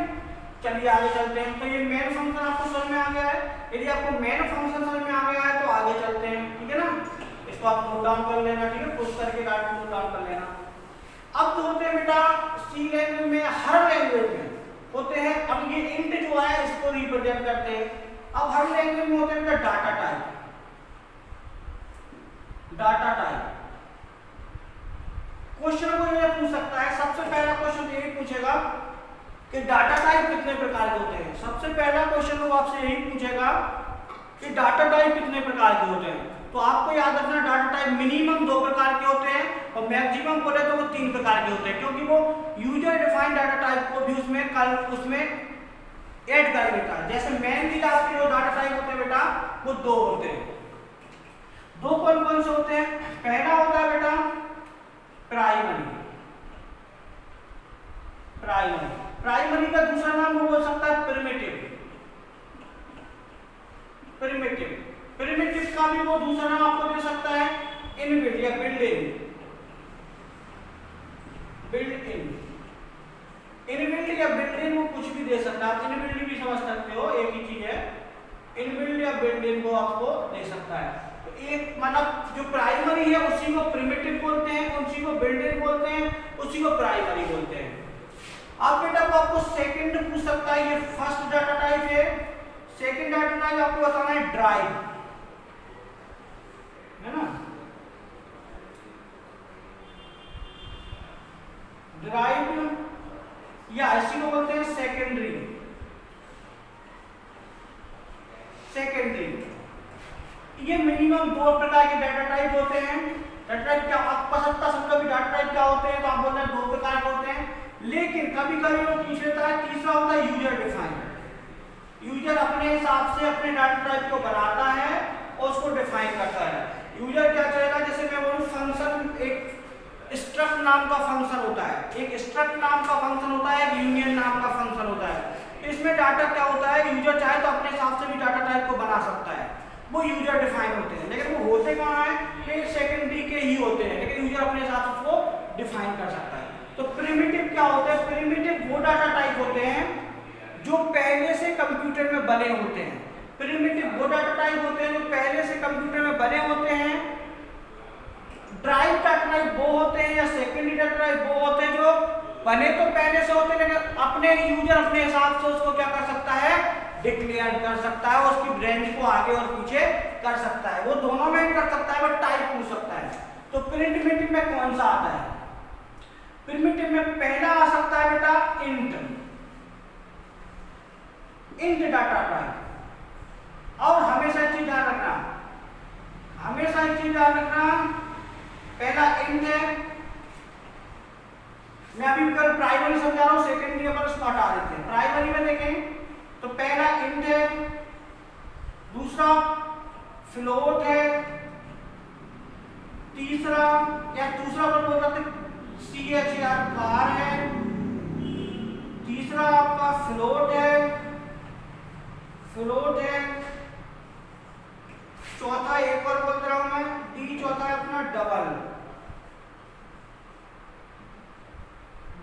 [SPEAKER 1] चलिए आगे चलते हैं। तो ये मेन फंक्शन आपको समझ में आ गया है। यदि आपको मेन फंक्शन समझ में आ गया है तो आगे चलते हैं, ठीक है ना। इसको आप नोट डाउन कर लेना, ठीक है, पुश करके नोट डाउन कर लेना। अब तो होते हैं बेटा सी लैंग्वेज में, हर लैंग्वेज में होते हैं। अब ये इंट जो है इसको रिप्रेजेंट करते हैं। अब हर लैंग्वेज में होते हैं बेटा data type, data type. Question को ये पूछ सकता है, सबसे पहला क्वेश्चन यही पूछेगा कि डाटा टाइप कितने प्रकार के होते हैं। सबसे पहला क्वेश्चन वो आपसे यही पूछेगा कि डाटा टाइप कितने प्रकार के होते हैं। तो आपको याद रखना डाटा टाइप मिनिमम 2 प्रकार के होते हैं और मैक्सिमम बोले तो वो 3 प्रकार के होते हैं, क्योंकि वो यूजर डिफाइंड डाटा टाइप को भी उसमें ऐड कर लेता है। जैसे मेनली आपके जो डाटा टाइप होते हैं बेटा वो 2 होते हैं। 2 कौन कौन से होते हैं? पहला होता है बेटा प्राइमरी का दूसरा नाम वो बोल सकता है प्रिमिटिव का भी वो दूसरा नाम आपको दे सकता है इनबिल्ट या बिल्ट इन वो कुछ भी दे सकता है। आप इनबिल्ट भी समझ सकते हो, एक ही चीज है। इनबिल्ट या बिल्ट इन को आपको दे सकता है। तो एक मतलब जो प्राइमरी है उसी को प्रिमिटिव बोलते हैं, उसी को बिल्ट इन बोलते हैं, उसी को प्राइमरी बोलते हैं। अब बेटा को आपको सेकंड पूछ सकता है, ये फर्स्ट डाटा टाइप है। सेकंड डाटा टाइप आपको बताना है ड्राइव, है ना। ड्राइव या इसी को बोलते हैं सेकेंडरी। ये मिनिमम 2 प्रकार के डाटा टाइप होते हैं। डाटा टाइप क्या आपको पता समझो कि डाटा टाइप क्या होते हैं, तो आप बोल रहे हैं 2 प्रकार के होते हैं। लेकिन कभी कभी वो पूछ लेता है तीसरा होता है यूजर डिफाइंड। यूजर अपने हिसाब से अपने डाटा टाइप को बनाता है और उसको डिफाइन करता है। यूजर क्या चाहेगा, जैसे मैं बोलूं फंक्शन, एक स्ट्रक्ट नाम का फंक्शन होता है, एक स्ट्रक्ट नाम का फंक्शन होता है, एक यूनियन नाम का फंक्शन होता है। इसमें डाटा क्या होता है, यूजर चाहे तो अपने हिसाब से भी डाटा टाइप को बना सकता है, वो यूजर डिफाइन होते हैं। लेकिन वो होते कहाँ हैं, ये सेकेंडरी के ही होते हैं, लेकिन यूजर अपने हिसाब से उसको डिफाइन कर सकता है। तो प्रिमिटिव क्या होता है, प्रिमिटिव वो डाटा टाइप होते हैं जो पहले से कंप्यूटर में बने होते हैं। प्रिमिटिव वो डाटा टाइप होते हैं जो पहले से कंप्यूटर में बने होते हैं। ड्राइव डाटा टाइप वो होते हैं या सेकेंडरी डाटा टाइप वो होते हैं जो बने तो पहले से होते हैं, लेकिन अपने यूजर अपने हिसाब से उसको क्या कर सकता है, डिक्लेयर कर सकता है, उसकी रेंज को आगे और पीछे कर सकता है। वो दोनों में कर सकता है, बट टाइप पूछ सकता है। तो प्रिमिटिव में कौन सा आता है? प्रिमिटिव में पहला आ सकता है बेटा इंट डाटा टाइप। और हमेशा एक चीज ध्यान रखना, पहला इंट है। मैं अभी कल प्राइमरी समझा रहा हूं, सेकेंडरी पर उसको हटा देते हैं। प्राइमरी में देखें तो पहला इंट है, दूसरा फ्लोट है, तीसरा पर बोल सकते CHAR कार है, तीसरा आपका फ्लोट है, चौथा एक और बोल रहा हूं मैं D, चौथा है अपना डबल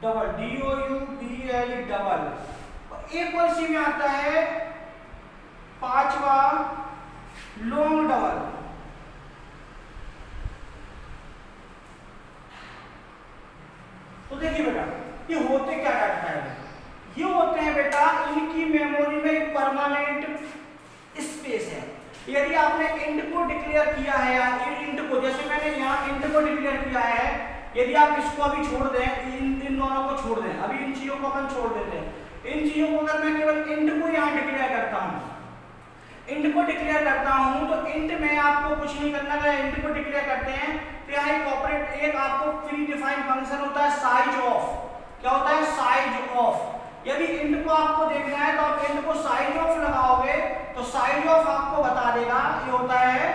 [SPEAKER 1] DOUBL डबल। एक और सी में आता है पांचवा लॉन्ग डबल। तो देखिए बेटा ये होते क्या डाटा टाइप है, ये होते हैं बेटा इनकी मेमोरी में एक परमानेंट स्पेस है। यदि आपने इंट को डिक्लेयर किया है या इंट को, जैसे मैंने यहाँ इंट को डिक्लेयर किया है, यदि आप इसको अभी छोड़ दें, इन दोनों को छोड़ दें, अभी इन चीजों को अपन छोड़ देते हैं। इन चीजों को अगर मैं केवल इंट को यहाँ डिक्लेयर करता हूँ, इंट को डिक्लेयर करता हूं तो इंट में आपको कुछ नहीं करना है, इंट को डिक्लेयर करते हैं तो यहाँ एक आपको प्री डिफाइंड फंक्शन होता है साइज ऑफ। क्या होता है? Size of. यदि इंट को आपको देखना है तो आप इंट को साइज ऑफ लगाओगे तो साइज ऑफ आपको बता देगा, ये होता है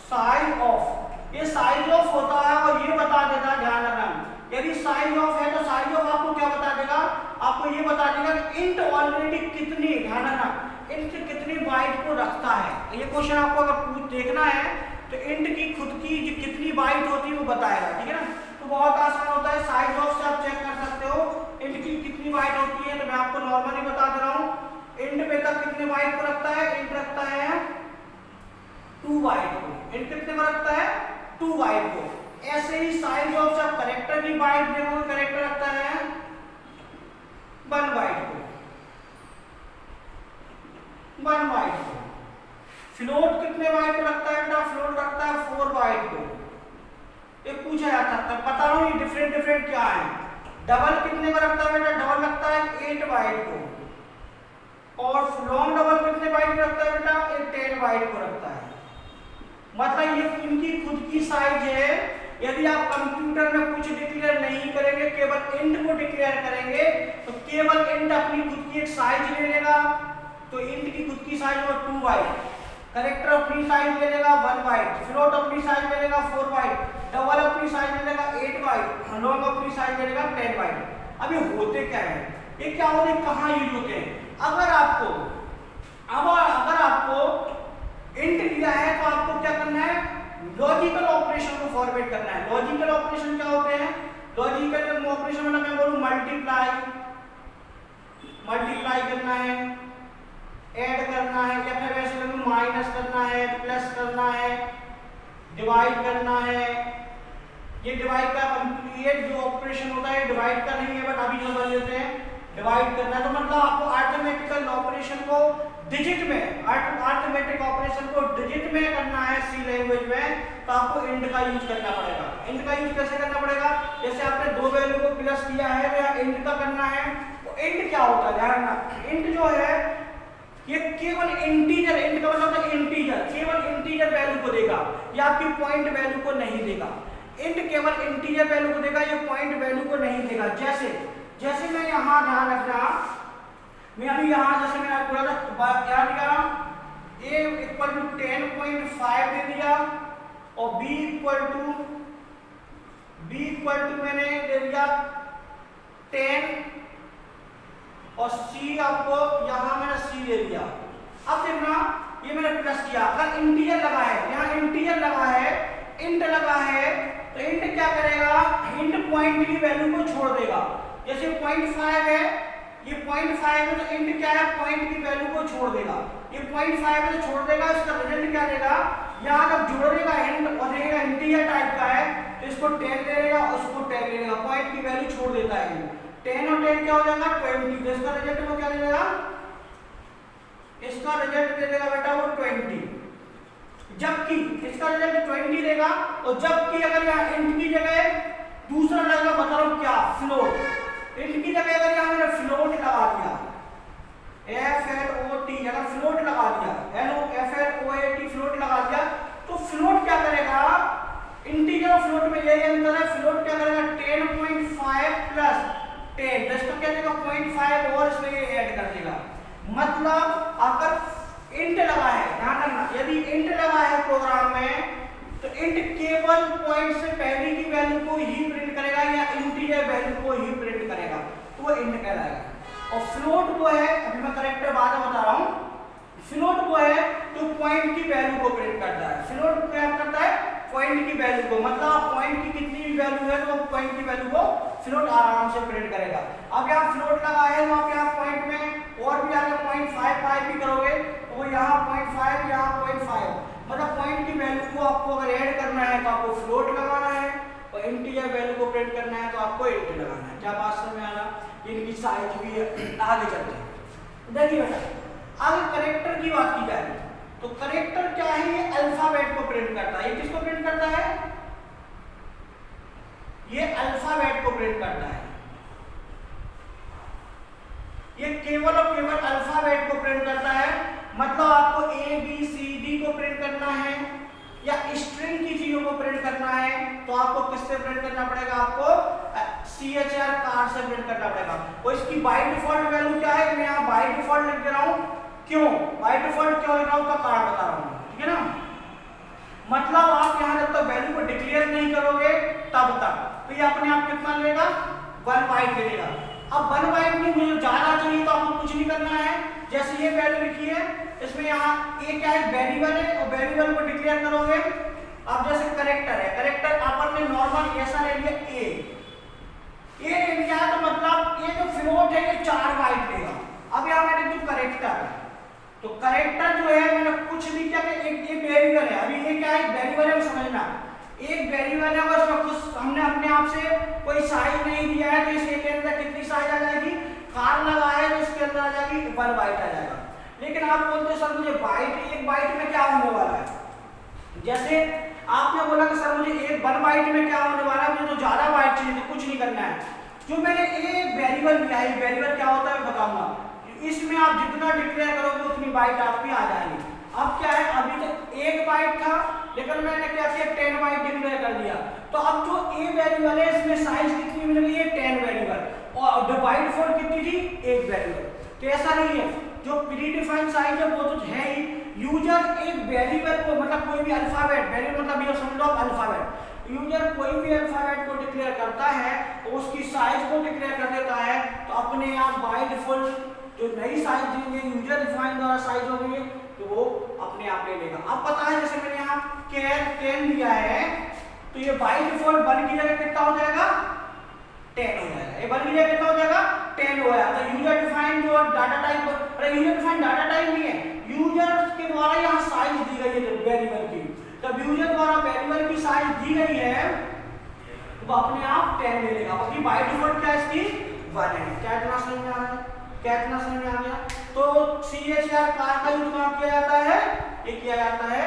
[SPEAKER 1] साइज ऑफ। ये साइज ऑफ होता है और ये बता देता है, ध्यान रखना, यदि साइज ऑफ है तो साइज ऑफ आपको क्या बता देगा? आपको ये बता देगा कि इंट ऑलरेडी कितनी, ध्यान रखना, इंट कितनी बाइट को रखता है। ये क्वेश्चन आपको अगर देखना है तो इंट की खुद की जो कितनी बाइट होती है वो बताएगा, ठीक है ना। तो बहुत आसान होता है, साइज ऑफ से आप चेक कर सकते हो इंट की कितनी बाइट होती है। तो मैं आपको नॉर्मली बता दे रहा हूँ, इंट पे तक कितने बाइट को रखता है? इंट रखता है 2 बाइट को। इंट कितने को रखता है? 2 बाइट को। ऐसे ही साइज ऑफ से आप कैरेक्टर की बाइट देखोगे, कैरेक्टर रखता है 1 बाइट को, 1 बाइट को। फ्लोट कितने बाइट को रखता है बेटा? फ्लोट रखता है 4 बाइट को। ये पूछा जाता है, बता रहा हूँ ये डिफरेंट क्या है। डबल कितने को रखता है बेटा? डबल रखता है 8 बाइट को। और लॉन्ग डबल कितने बाइट को रखता है बेटा? 10 बाइट को रखता है। मतलब ये इनकी खुद की साइज है। यदि आप कंप्यूटर में कुछ डिक्लेयर नहीं करेंगे, केवल इंट को डिक्लेयर करेंगे, तो केवल इंट अपनी खुद की एक साइज ले लेगा। तो इंट की खुद की साइज और 2 बाइट, कैरेक्टर अपनी साइज ले लेगा 1 बाइट, फ्लोट अपनी साइज ले लेगा 4 बाइट, डबल अपनी साइज ले लेगा 8 बाइट, लॉन्ग अपनी साइज ले लेगा 10 बाइट। अब ये होते क्या है? ये क्या होते हैं, कहाँ यूज होते हैं? अगर आपको इंट दिया है तो आपको क्या करना है? लॉजिकल ऑपरेशन को फॉरवर्ड करना है। लॉजिकल ऑपरेशन क्या होते हैं? लॉजिकल ऑपरेशन मतलब मैं बोलूं मल्टीप्लाई करना है, ऐड करना है, या फिर वैसे लगूं माइनस करना है, प्लस करना है, डिवाइड करना है। ये डिवाइड का कंप्लीट जो ऑपरेशन होता है डिवाइड का नहीं है, बट अभी जो समझ लेते हैं डिवाइड करना है। तो मतलब आपको अरिथमेटिकल ऑपरेशन को डिजिट में, अरिथमेटिक ऑपरेशन को डिजिट में करना है सी लैंग्वेज में, तो आपको इंट का यूज करना पड़ेगा। इंट का यूज कैसे करना पड़ेगा? जैसे आपने 2 वैल्यू को प्लस किया है तो यहाँ इंट का करना है। तो इंट क्या होता है, ध्यान रखना, इंट जो है ये केवल इंटीजर, इंट का मतलब है इंटीजर, केवल इंटीजर वैल्यू को देगा, ये आपकी पॉइंट वैल्यू को नहीं देगा। इंट केवल इंटीजर वैल्यू को देगा, ये पॉइंट वैल्यू को नहीं देगा। जैसे मैं यहाँ, ध्यान रखना, मैं अभी यहाँ जैसे मैंने आपको बोला था क्या दिया, a इक्वल टू 10.5 दे दिया और b इक्वल टू मैंने दे दिया 10 और c आपको यहाँ मैंने c दे दिया। अब देखना, ये मैंने प्लस किया, अगर इंटीजर लगा है, यहाँ इंटीजर लगा है, इंट लगा है, तो इंट क्या करेगा? इंट पॉइंट की वैल्यू को छोड़ देगा। जैसे 0.5 है, ये 0.5 है तो इंट क्या है? पॉइंट की वैल्यू को छोड़ देगा। ये 0.5 है तो छोड़ देगा, इसका रिजल्ट क्या देगा? यहाँ जब जोड़ेगा इंट और देगा इंटीजर टाइप का है तो इसको 10 ले लेगा और उसको 10 ले लेगा, पॉइंट की वैल्यू छोड़ देता है। 10 और 10 क्या हो जाएगा? 20। तो इसका रिजल्ट वो क्या दे देगा? इसका रिजल्ट दे देगा बेटा वो 20। जबकि इसका रिजल्ट 20 देगा, और जबकि अगर यहाँ इंट की जगह दूसरा लगेगा, बता रहा हूँ क्या, फ्लोट। इंट की जगह अगर यहाँ मैंने फ्लोट लगा दिया, FLOT, अगर फ्लोट लगा दिया, FLOAT फ्लोट लगा दिया, तो फ्लोट क्या करेगा? इंटीजर और फ्लोट में यही अंतर है। फ्लोट क्या करेगा? 10.5 प्लस 10, इसको क्या देगा? 0.5 और इसमें ये ऐड कर देगा। मतलब अगर इंट लगा है, ध्यान रखना, यदि इंट लगा है प्रोग्राम में तो इंट केवल पॉइंट से पहले की वैल्यू को ही प्रिंट करेगा या इंटीजर वैल्यू को ही प्रिंट करेगा, तो वो इंट कहलाएगा। और फ्लोट वो है, अभी मैं करेक्टर बाद में बता रहा हूँ, फ्लोट वो है तो पॉइंट की वैल्यू को प्रिंट करता है। फ्लोट क्या करता है? पॉइंट की वैल्यू को, मतलब पॉइंट की कितनी भी वैल्यू है तो वो पॉइंट की वैल्यू को फ्लोट आराम से प्रिंट करेगा। अब यहाँ फ्लोट लगा है तो आप यहाँ पॉइंट में और भी आगे 0.55 भी करोगे तो वो यहाँ 0.5, यहाँ 0.5, मतलब पॉइंट की वैल्यू को आपको अगर ऐड करना है तो आपको फ्लोट लगाना है, और इंटीजर वैल्यू को प्रिंट करना है तो आपको इंट लगाना है। क्या बात समझ में आ रहा? इनकी साइज भी है। आगे चलते हैं, देखिए बेटा, आगे करेक्टर की बात की जाए तो करेक्टर क्या है? ये अल्फाबेट को प्रिंट करता है। ये किसको प्रिंट करता है? ये अल्फाबेट को प्रिंट करता है। ये केवल और केवल अल्फाबेट को प्रिंट करता है। मतलब आपको A या स्ट्रिंग की चीजों को प्रिंट करना है तो आपको किससे प्रिंट करना पड़ेगा, आपको CHR कार से प्रिंट करना पड़ेगा। और इसकी बाय डिफॉल्ट वैल्यू क्या है, मैं यहाँ बाय डिफॉल्ट लिख दे रहा हूँ, क्यों बाय डिफॉल्ट क्यों लिख रहा हूँ, उसका कारण बता रहा हूँ, ठीक है ना। मतलब आप यहाँ जब तक वैल्यू को डिक्लेयर नहीं करोगे तब तक तो ये अपने आप कितना लेगा, 1 बाइट ले लेगा। अब 1 बाइट में मुझे ज्यादा चाहिए तो आपको कुछ नहीं करना है, जैसे ये वैल्यू लिखी है इसमें यहाँ ए क्या है, वेरिएबल है, और वेरिएबल को डिक्लेयर करोगे। अब जैसे करेक्टर है, करेक्टर अपन ने नॉर्मल ऐसा ले लिया ए ले लिया तो मतलब ये जो फ्लोट है ये 4 बाइट लेगा। अब यहाँ मैंने जो करेक्टर, तो करेक्टर जो है मैंने कुछ नहीं किया कि एक ये वेरिएबल है, अभी ये क्या है, वेरिएबल है, समझना एक वेरिएबल है, बस कुछ हमने अपने आप से कोई साइज नहीं दिया है तो इसके अंदर कितनी साइज आ जाएगी, कार लगा है तो इसके अंदर आ जाएगी 1 बाइट आ जाएगा। लेकिन आप बोलते हो सर मुझे बाइट, एक बाइट में क्या होने वाला है, जैसे आपने बोला कि सर मुझे एक 1 बाइट में क्या होने वाला है, मुझे तो ज्यादा बाइट चाहिए, तो कुछ नहीं करना है, जो मैंने एक वेरिएबल लिया है, वेरिएबल क्या होता है बताऊंगा, इसमें आप जितना डिक्लेयर करोगे उतनी बाइट आपकी आ जाएगी। अब क्या है, अभी तक 1 बाइट था लेकिन मैंने क्या किया 10 बाइट डिक्लेयर कर दिया, तो अब जो ए वेरिएबल है इसमें साइज कितनी मिलेगी, ये 10 वेरिएबल, और बाइट फॉल्ट कितनी थी, 1 वेरिएबल। तो ऐसा नहीं है, जो प्री डिफाइंड साइज है वो तो है ही, यूजर एक वेरिएबल को मतलब कोई भी अल्फाबेट, वेरिएबल मतलब ये समझ लो अल्फाबेट, यूजर कोई भी अल्फाबेट को डिक्लेयर करता है और उसकी साइज को डिक्लेयर कर देता है तो अपने आप बाय डिफॉल्ट जो नई साइज देंगे यूजर डिफाइंड द्वारा साइज होगी तो वो अपने आप ले लेगा। अब पता है जैसे मैंने यहाँ केयर 10 दिया है तो ये बाय डिफॉल्ट 1 की जगह कितना हो जाएगा, 10 हो जाएगा, ये 1 की जगह कितना हो जाएगा, 10 हो जाएगा। तो यूजर डिफाइंड जो डाटा टाइप, अरे यूजर डिफाइंड डाटा टाइप नहीं है, यूजर के द्वारा यहाँ साइज दी गई है वेरिएबल की, तब यूजर द्वारा वेरिएबल की साइज दी गई है तो अपने आप 10 ले लेगा। बाकी बाय डिफॉल्ट क्या इसकी 1 है। क्या इतना समझ में आ रहा है, क्या इतना समझ में आ गया। तो CHR कार का यूज कहाँ किया जाता है, ये किया जाता है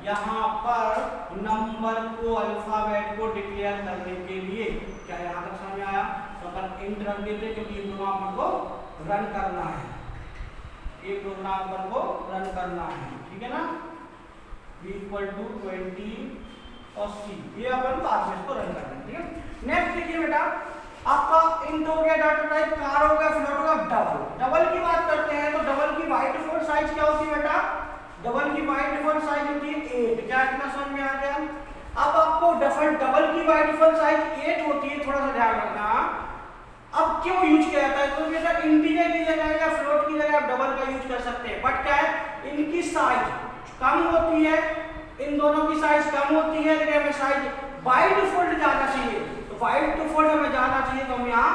[SPEAKER 1] यहाँ पर नंबर को, अल्फाबेट को डिक्लेयर करने के लिए। क्या यहाँ तक समझ में आया, तो अपन इंट रख देते क्योंकि ये प्रोग्राम को रन करना है, ये प्रोग्राम को रन करना है, ठीक है ना, b=20 और c, ये अपन बाद में इसको रन कर देंगे, ठीक है। नेक्स्ट देखिए बेटा, आपका इंट हो गया, डाटा टाइप कार हो गया, फ्लोट हो गया, डबल की बात करते हैं तो डबल की बाय डिफॉल्ट साइज क्या होती है बेटा, डबल की बाय डिफॉल्ट साइज होती है 8। क्या इतना समझ में आ गया। अब आपको डबल की बाय डिफॉल्ट साइज 8 होती है, थोड़ा सा ध्यान रखना। अब क्यों यूज किया जाता है, तो बेटा इंटीजर की जगह या फ्लोट की जगह आप डबल का यूज कर सकते हैं, बट क्या है इनकी साइज कम होती है, इन दोनों की साइज कम होती है, लेकिन हमें साइज बाय डिफॉल्ट ज्यादा चाहिए, तो बाय डिफॉल्ट हमें ज्यादा चाहिए तो हम यहाँ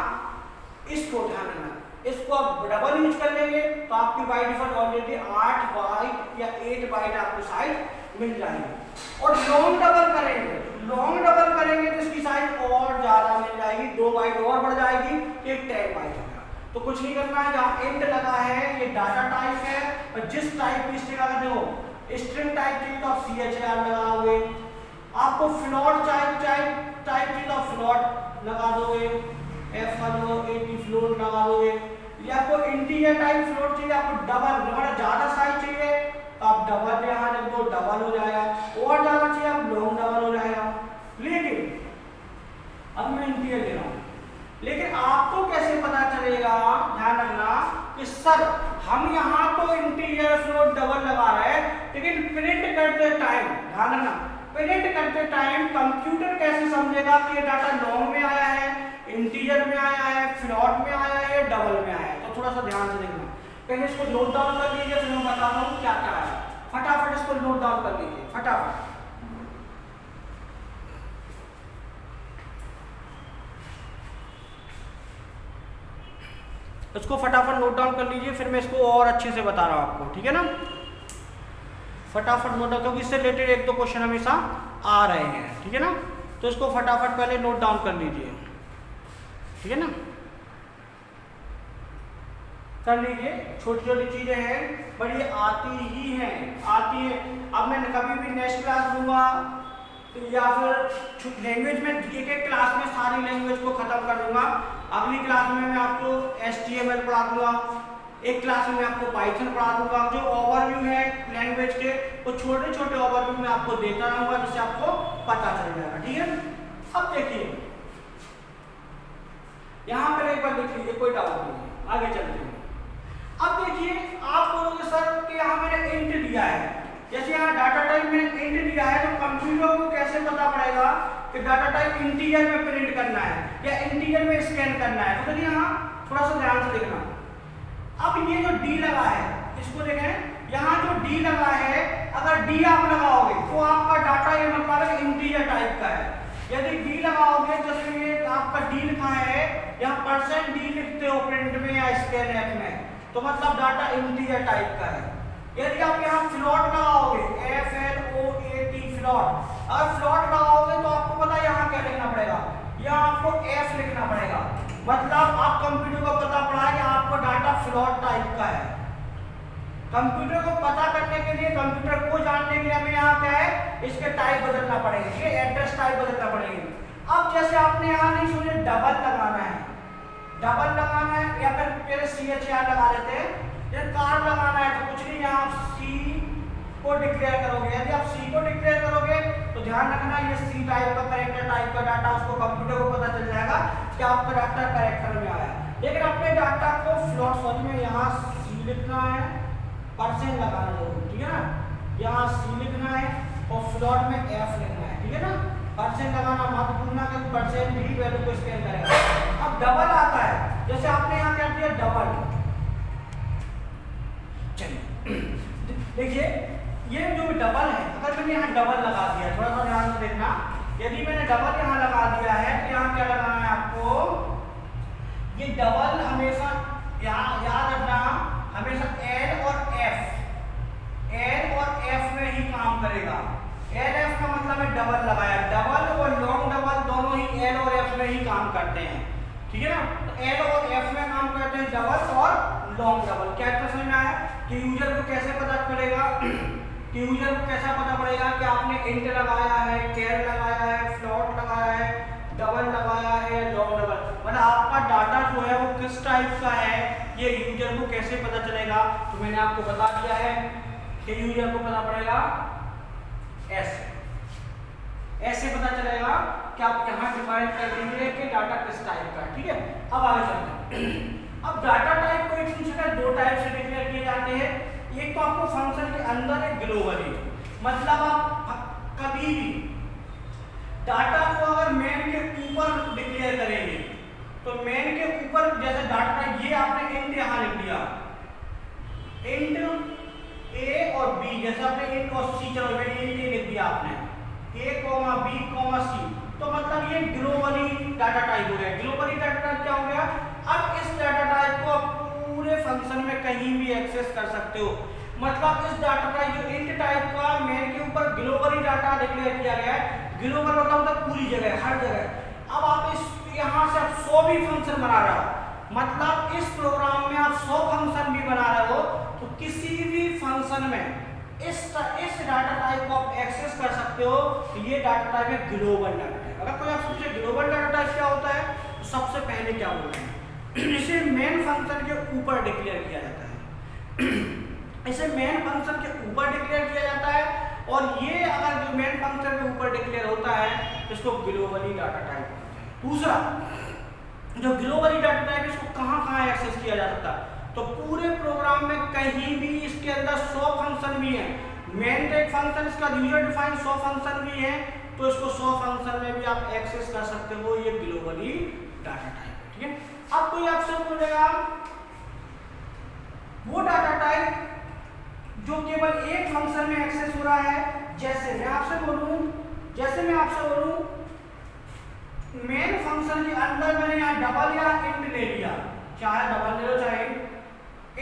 [SPEAKER 1] इसको ध्यान रखना, इसको आप डबल यूज कर लेंगे तो आपकी बाय डिफॉल्ट ऑलरेडी 8 बाइट या 8 बाइट आपको साइज मिल जाएगी। और लॉन्ग डबल करेंगे, लॉन्ग डबल करेंगे तो इसकी साइज और ज्यादा मिल जाएगी, 2 बाइट और बढ़ जाएगी, ये 10 बाइट होगा। तो कुछ नहीं करना है, जहाँ इंट लगा है ये डाटा टाइप है, और जिस टाइप की स्ट्रिंग अगर देखो स्ट्रिंग टाइप चाहिए तो आप CHR लगाओगे, आपको फ्लोट टाइप चाहिए तो आप फ्लोट लगा दोगे, F180 फ्लोट लगा दोगे, या आपको इंटीजर टाइप फ्लोट चाहिए, आपको डबल ज्यादा साइज चाहिए तो आप डबल यहाँ लिख दो, डबल हो जाएगा, और ज्यादा चाहिए आप लॉन्ग डबल हो जाएगा। लेकिन अब मैं इंटीजर ले रहा हूँ, लेकिन आपको कैसे पता चलेगा, ध्यान रखना कि सर हम यहाँ तो इंटीजर फ्लोट डबल लगा रहे हैं, लेकिन प्रिंट करते टाइम ध्यान रखना, प्रिंट करते टाइम कंप्यूटर कैसे समझेगा कि ये डाटा लॉन्ग में आया है, इंटीजर में आया है, फ्लोट में आया है, डबल में आया है। तो थोड़ा सा ध्यान से देखना, पहले इसको नोट डाउन कर लीजिए, फिर मैं बताता हूँ क्या क्या है। फटाफट इसको नोट डाउन कर लीजिए, फटाफट। इसको फटाफट नोट डाउन कर लीजिए, फिर मैं इसको और अच्छे से बता रहा हूँ आपको, ठीक है ना। फटाफट नोट डाउन, क्योंकि इससे रिलेटेड 1-2 क्वेश्चन हमेशा आ रहे हैं, ठीक है ना। तो इसको फटाफट पहले नोट डाउन कर लीजिए, ठीक है ना, कर लीजिए। छोटी छोटी चीजें हैं, बड़ी आती ही हैं, आती है। अब मैं कभी भी नेक्स्ट क्लास दूंगा या फिर लैंग्वेज में एक क्लास में सारी लैंग्वेज को खत्म कर दूंगा। अगली क्लास में मैं आपको HTML पढ़ा दूंगा, एक क्लास में आपको पाइथन पढ़ा दूंगा, जो ओवरव्यू है लैंग्वेज के वो छोटे छोटे ओवरव्यू में आपको देता रहूंगा जिससे आपको पता चल जाएगा। ठीक है, अब देखिए यहाँ पर एक बार देख लीजिए, कोई डाउट नहीं है, आगे चलते हैं। अब देखिए आप बोलोगे सर कि यहाँ मैंने इंट दिया है, जैसे यहाँ डाटा टाइप मैंने इंट दिया है, तो कंप्यूटर को कैसे पता पड़ेगा कि डाटा टाइप इंटीजर में प्रिंट करना है या इंटीजर में स्कैन करना है? तो देखिए यहाँ थोड़ा सा ध्यान से देखना। अब ये जो डी लगा है इसको देखें, यहाँ जो डी लगा है अगर डी आप लगाओगे तो आपका डाटा ये मतलब इंटीजर टाइप का है। यदि डी लगाओगे, जैसे ये आपका डी लिखा है, यहाँ %d लिखते हो प्रिंट में या स्कैन ऐप में, तो मतलब डाटा इंटीजर टाइप का है। यदि आप यहाँ फ्लोट लगाओगे FLOAT फ्लोट, अगर फ्लोट लगाओगे तो आपको पता है यहाँ क्या लिखना पड़ेगा, यहाँ आपको F लिखना पड़ेगा। मतलब आप कंप्यूटर को पता पड़ा कि आपको डाटा फ्लोट टाइप का है। कंप्यूटर को पता करने के लिए, कंप्यूटर को जानने के लिए हमें यहाँ क्या है, इसके टाइप बदलना पड़ेगा, ये एड्रेस टाइप बदलना पड़ेगी। अब जैसे आपने यहाँ नहीं सोचे डबल लगाना है, डबल लगाना है या फिर पहले CHR लगा लेते हैं, या कार लगाना है तो कुछ नहीं, यहाँ आप C को डिक्लेयर करोगे। यदि आप C को डिक्लेयर करोगे तो ध्यान रखना ये C टाइप का कैरेक्टर टाइप का डाटा उसको कंप्यूटर को पता चल जाएगा कि आपका डाटा कैरेक्टर में आया। लेकिन अपने डाटा को फ्लोट सॉरी में यहाँ C लिखना है, % लगाना जरूर, ठीक है ना, यहाँ C लिखना है और फ्लोट में F लिखना है, ठीक है ना। % लगाना मत भूलना कि % भी वैल्यू को स्कैन करेगा। अब डबल आता है, जैसे आपने यहाँ क्या किया डबल, चलिए देखिए ये जो डबल है, अगर मैंने यहाँ डबल लगा दिया, थोड़ा सा ध्यान से देखना, यदि मैंने डबल यहाँ लगा दिया है तो यहाँ क्या लगाना है आपको, ये डबल हमेशा यहाँ याद रखना, हमेशा L और F में ही काम करेगा। LF का मतलब है डबल लगाया, डबल और लॉन्ग डबल दोनों ही L और F में ही काम करते हैं, ठीक है ना। तो L और F में काम करते हैं डबल और लॉन्ग डबल। क्या समझ में आया कि यूजर को कैसे पता चलेगा, कि यूजर को कैसा पता पड़ेगा कि आपने इंट लगाया है, कैर लगाया है, फ्लोट लगाया है, डबल लगाया है, लॉन्ग डबल, मतलब आपका डाटा जो है वो किस टाइप का है, ये यूजर को कैसे पता चलेगा। तो मैंने आपको बता दिया है कि यूजर को पता पड़ेगा ऐसे पता चलेगा कि आप यहाँ डिफाइन कर देंगे कि डाटा किस टाइप का है, ठीक है। अब आगे चलते हैं। अब डाटा टाइप को एक दूसरे का दो टाइप से डिक्लेयर किए जाते हैं। एक तो आपको फंक्शन के अंदर एक ग्लोबली, मतलब आप कभी भी डाटा को अगर मेन के ऊपर डिक्लेयर करेंगे तो मेन के ऊपर जैसे डाटा ये आपने इंट यहाँ लिख दिया, इंट A और B, जैसे आपने इंट और C, चलो मैंने इंट लिख दिया आपने A, B, C, तो मतलब ये ग्लोबली डाटा टाइप हो गया। ग्लोबली डाटा टाइप क्या हो गया, अब इस डाटा टाइप को आप पूरे फंक्शन में कहीं भी एक्सेस कर सकते हो। मतलब इस डाटा टाइप जो इंट टाइप का मेन के ऊपर ग्लोबली डाटा डिक्लेयर किया गया है, ग्लोबल मतलब पूरी जगह हर जगह। अब आप इस यहाँ से आप 100 भी फंक्शन बना रहे हो, मतलब इस प्रोग्राम में आप 100 फंक्शन भी बना रहे हो तो किसी भी फंक्शन में इस डाटा टाइप को आप एक्सेस कर सकते हो। तो ये डाटा टाइप है ग्लोबल डाटा टाइप। अगर कोई आपसे पूछे ग्लोबल डाटा टाइप क्या होता है तो सबसे पहले क्या बोलते हैं, इसे मेन फंक्शन के ऊपर डिक्लेयर किया जाता है। इसे मेन फंक्शन के ऊपर डिक्लेयर किया जाता है और ये अगर मेन फंक्शन के ऊपर डिक्लेयर होता है तो इसको ग्लोबली डाटा टाइप कहते हैं। दूसरा जो ग्लोबली डाटा टाइप इसको कहाँ एक्सेस किया जा सकता है, तो पूरे प्रोग्राम में कहीं भी इसके अंदर 100 फंक्शन भी हैं, मेन टाइप फंक्शन इसका यूजर डिफाइन 100 फंक्शन भी हैं, तो इसको 100 फंक्शन में भी आप एक्सेस कर सकते हो। ये ग्लोबली डाटा टाइप है, ठीक है। अब कोई आपसे बोलेगा वो डाटा टाइप जो केवल एक फंक्शन में एक्सेस हो रहा है, जैसे मैं आपसे बोलूं मेन फंक्शन के अंदर मैंने यहाँ डबल या इंट ले लिया, चाहे डबल ले लो चाहे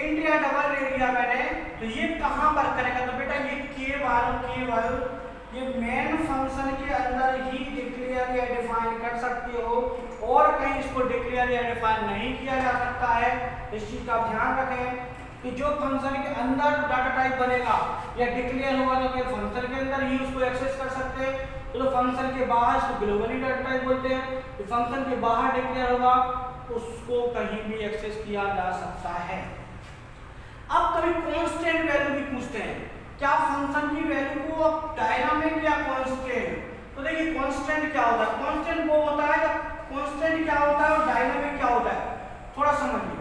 [SPEAKER 1] इंट या डबल ले लिया मैंने, तो ये कहाँ पर करेगा, तो बेटा ये केवल ये मेन फंक्शन के अंदर ही डिक्लेयर या डिफाइन कर सकते हो और कहीं इसको डिक्लेयर या डिफाइन नहीं किया जा सकता है। इस चीज का ध्यान रखें कि जो फंक्शन के अंदर डाटा टाइप बनेगा या डिक्लेयर होगा तो केवल फंक्शन के अंदर ही उसको एक्सेस कर सकते हैं। तो फंक्शन के बाहर इसको ग्लोबली डाटा टाइप बोलते हैं। तो फंक्शन के बाहर डिक्लेयर होगा उसको कहीं भी एक्सेस किया जा सकता है। अब कभी कांस्टेंट वैल्यू भी पूछते हैं, क्या फंक्शन की वैल्यू को अब डायनामिक या कांस्टेंट, तो देखिए कांस्टेंट क्या होता है, कांस्टेंट वो होता है, कांस्टेंट क्या होता है और डायनामिक क्या होता है, थोड़ा समझिए।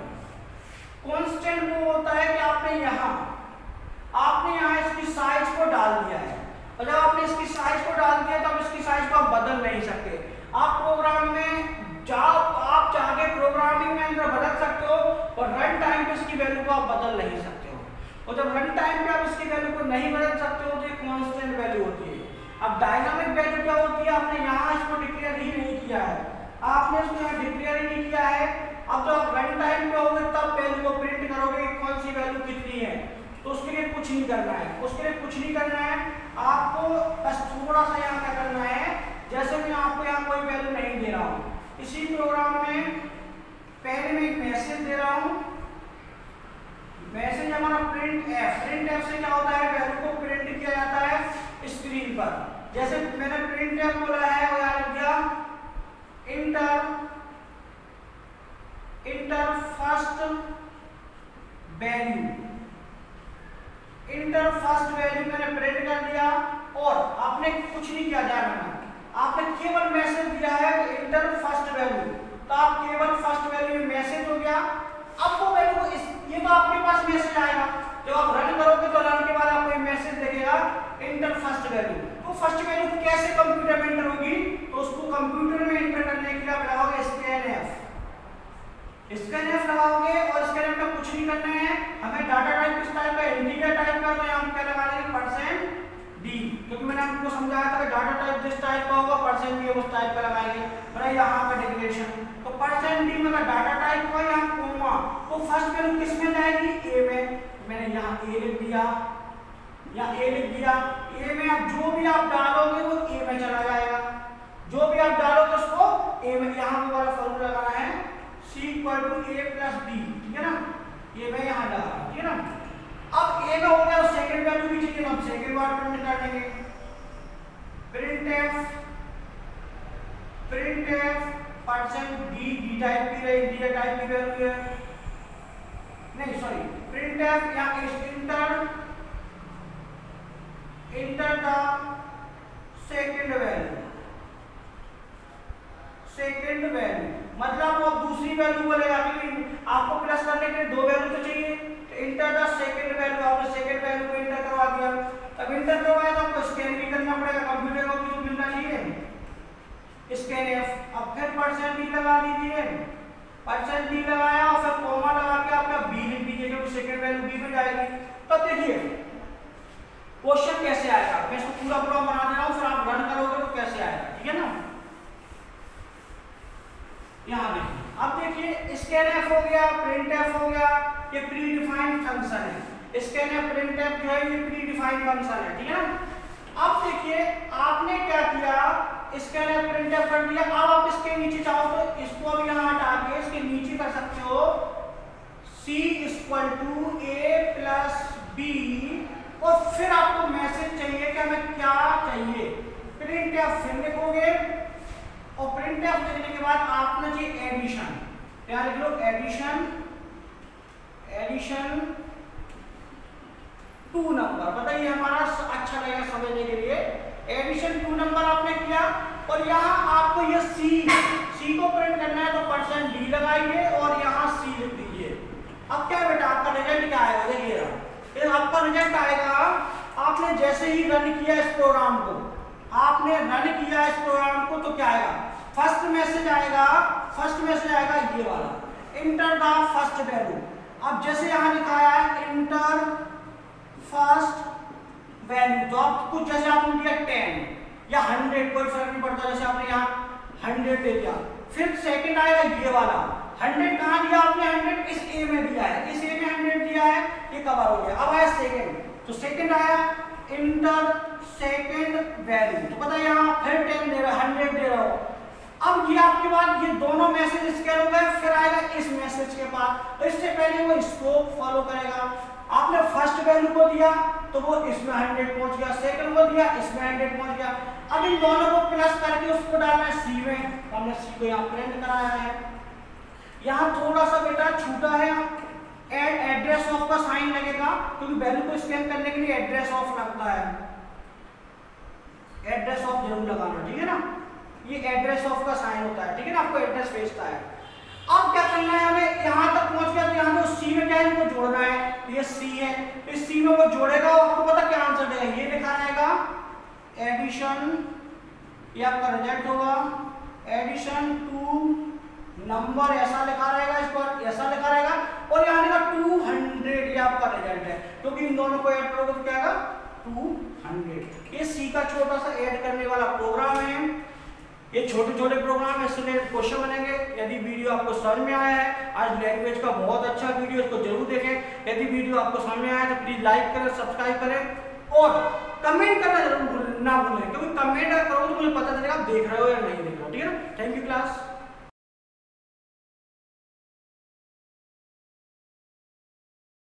[SPEAKER 1] कांस्टेंट वो होता है कि आपने यहाँ इसकी साइज को डाल दिया है, और जब आपने इसकी साइज को डाल दिया तब इसकी साइज को आप बदल नहीं सकते। आप प्रोग्राम में आप चाहे प्रोग्रामिंग में अंदर बदल सकते हो, और रन टाइम पे इसकी वैल्यू को आप बदल नहीं सकते हो, और जब रन टाइम पे आप इसकी वैल्यू को नहीं बदल सकते हो तो ये कांस्टेंट वैल्यू होती है। अब डायनामिक वैल्यू क्या होती है, आपने यहाँ इसको डिक्लेयर ही नहीं किया है, आपने इसको यहाँ डिक्लेयर ही नहीं किया है। अब जब आप रन टाइम पे होगे तब वैल्यू को प्रिंट करोगे कि कौन सी वैल्यू कितनी है, तो उसके लिए कुछ नहीं करना है, आपको बस थोड़ा सा यहाँ क्या करना है, जैसे मैं आपको यहाँ कोई वैल्यू नहीं दे रहा हूँ, इसी प्रोग्राम में पहले मैं एक मैसेज दे रहा हूँ, मैसेज हमारा प्रिंट एफ से क्या होता है, वैल्यू को प्रिंट किया जाता है स्क्रीन पर। जैसे मैंने प्रिंट एफ बोला है और यहाँ लिख दिया इंटर फर्स्ट वैल्यू मैंने प्रिंट कर दिया, और आपने कुछ नहीं किया, ध्यान रखना, आपने केवल मैसेज दिया है इंटर फर्स्ट वैल्यू, तो आप केवल फर्स्ट वैल्यू में मैसेज हो गया। अब वो वैल्यू ये तो आपके पास मैसेज आएगा, जब आप रन करोगे तो रन के बाद आपको मैसेज देगा इंटर फर्स्ट वैल्यू। तो फर्स्ट वैल्यू कैसे कंप्यूटर में इंटर होगी, तो उसको कंप्यूटर में इंटर करने के लिए आप लगाओगे स्कैनएफ लगाओगे, और स्कैनएफ में कुछ नहीं करना है, हमें डाटा टाइप किस टाइप का, इंटीजर टाइप का, तो यहाँ क्या लगा देंगे %d, क्योंकि मैंने आपको समझाया था कि डाटा टाइप जिस टाइप का होगा %d उस टाइप का लगाएंगे। पर यहाँ पे डिक्लेरेशन तो %d मतलब डाटा टाइप का, यहाँ कोमा, तो फर्स्ट वैल्यू किस में जाएगी, a में, मैंने यहाँ a लिख दिया, a में आप जो भी आप डालोगे वो a में चला जाएगा, जो भी आप डालोगे उसको a में, यहाँ पे वाला फॉर्मूला लगाना है c = a + d, ठीक है ना, ये मैं यहाँ डाला, ठीक है ना। अब a में हो गया, तो सेकंड वैल्यू भी चाहिए, हम सेकंड बार प्रिंट कर देंगे, printf %d टाइप की रही, इंटीजर टाइप की वैल्यू है, नहीं सॉरी, printf यहाँ इंटर द सेकंड वैल्यू, मतलब वो दूसरी वैल्यू बोलेगा, क्योंकि आपको प्लस करने के लिए दो वैल्यू तो चाहिए, तो इंटर द सेकंड वैल्यू, आपने सेकंड वैल्यू को इंटर करवा दिया। अब इंटर करवाया तो आपको स्कैन भी करना पड़ेगा, कंप्यूटर को भी तो मिलना चाहिए, स्कैनएफ। अब फिर %d लगा दीजिए, %d लगाया और फिर कॉमा लगा के आपका b लिख दीजिए, क्योंकि सेकंड वैल्यू b में जाएगी। तब देखिए क्वेश्चन कैसे आएगा, मैं इसको पूरा बना दे रहा हूँ, फिर आप रन करोगे तो कैसे आएगा, ठीक है ना। यहाँ देखिए, अब देखिए स्कैनएफ हो गया, प्रिंटएफ हो गया, ये प्री डिफाइंड फंक्शन है, स्कैनएफ प्रिंटएफ जो है ये प्री डिफाइंड फंक्शन है, ठीक है ना। अब देखिए आपने क्या किया, स्कैनएफ प्रिंटएफ कर दिया, अब आप इसके नीचे चाहो तो इसको अब यहाँ हटा के इसके नीचे कर सकते हो c = a + b, और फिर आपको मैसेज चाहिए कि हमें क्या चाहिए, प्रिंटएफ फिर लिखोगे, और प्रिंटएफ लिखने के बाद आपने चाहिए एडिशन, क्या लिख लो, एडिशन 2 नंबर, बताइए हमारा अच्छा लगेगा समझने के लिए। एडिशन 2 नंबर आपने किया, और यहाँ आपको ये c को प्रिंट करना है, तो %d लगाइए और यहाँ c लिख दीजिए। अब क्या बेटा आपका रिजल्ट क्या आएगा, देखिए आपका रिजल्ट आएगा, आपने जैसे ही रन किया इस प्रोग्राम को, तो क्या आएगा, फर्स्ट मैसेज आएगा ये वाला, इंटर द फर्स्ट वैल्यू। अब जैसे यहाँ लिखा है इंटर फर्स्ट वैल्यू, तो आप कुछ जैसे आपने दिया 10 या 100, कोई फर्क नहीं पड़ता, जैसे आपने यहाँ 100 दे दिया, फिर सेकंड आएगा ये वाला 100, कहाँ दिया आपने 100, इस ए में दिया है, इस ए में 100 दिया है, ये कवर हो गया। अब आया सेकंड, तो सेकंड आया इंटर सेकंड वैल्यू, तो पता है यहाँ फिर 10 दे रहा है, 100 दे रहा हो। अब ये आपके बाद ये दोनों मैसेज स्कैन हो गए, फिर आएगा इस मैसेज के बाद, तो इससे पहले वो स्कोप फॉलो करेगा। आपने फर्स्ट वैल्यू को दिया तो वो इसमें 100 पहुंच गया, सेकंड को दिया इसमें 100 पहुंच गया। अब इन दोनों को प्लस करके उसको डालना है सी में, हमने सी को यहाँ प्रिंट कराया है। यहाँ थोड़ा सा बेटा छूटा है, एड्रेस ऑफ का साइन लगेगा क्योंकि वैल्यू को स्कैन करने के लिए एड्रेस ऑफ लगता है, एड्रेस ऑफ जरूर लगाना, ठीक है ना, ये एड्रेस ऑफ का साइन होता है, ठीक है ना, आपको एड्रेस भेजता है। अब क्या करना है हमें, यहाँ तक पहुंच गया तो यहाँ जो सी में क्या है इनको जोड़ना है, ये सी है, इस सी में वो जोड़ेगा और आपको पता क्या आंसर देगा, ये लिखा रहेगा एडिशन, ये आपका रिजल्ट होगा एडिशन टू नंबर, ऐसा लिखा रहेगा, इसको ऐसा लिखा रहेगा और यहाँ लिखा 200, ये आपका रिजल्ट है क्योंकि इन दोनों को ऐड करोगे तो क्या आएगा 200। ये सी का छोटा सा ऐड करने वाला प्रोग्राम है, ये छोटे छोटे प्रोग्राम इससे क्वेश्चन बनेंगे। यदि वीडियो आपको समझ में आया है, आज लैंग्वेज का बहुत अच्छा वीडियो, इसको जरूर देखें। यदि वीडियो आपको समझ में आया तो प्लीज लाइक करें, सब्सक्राइब करें और कमेंट करना जरूर ना भूलें, क्योंकि कमेंट अगर करोगे तो मुझे पता चलेगा आप देख रहे हो या नहीं देख रहे हो।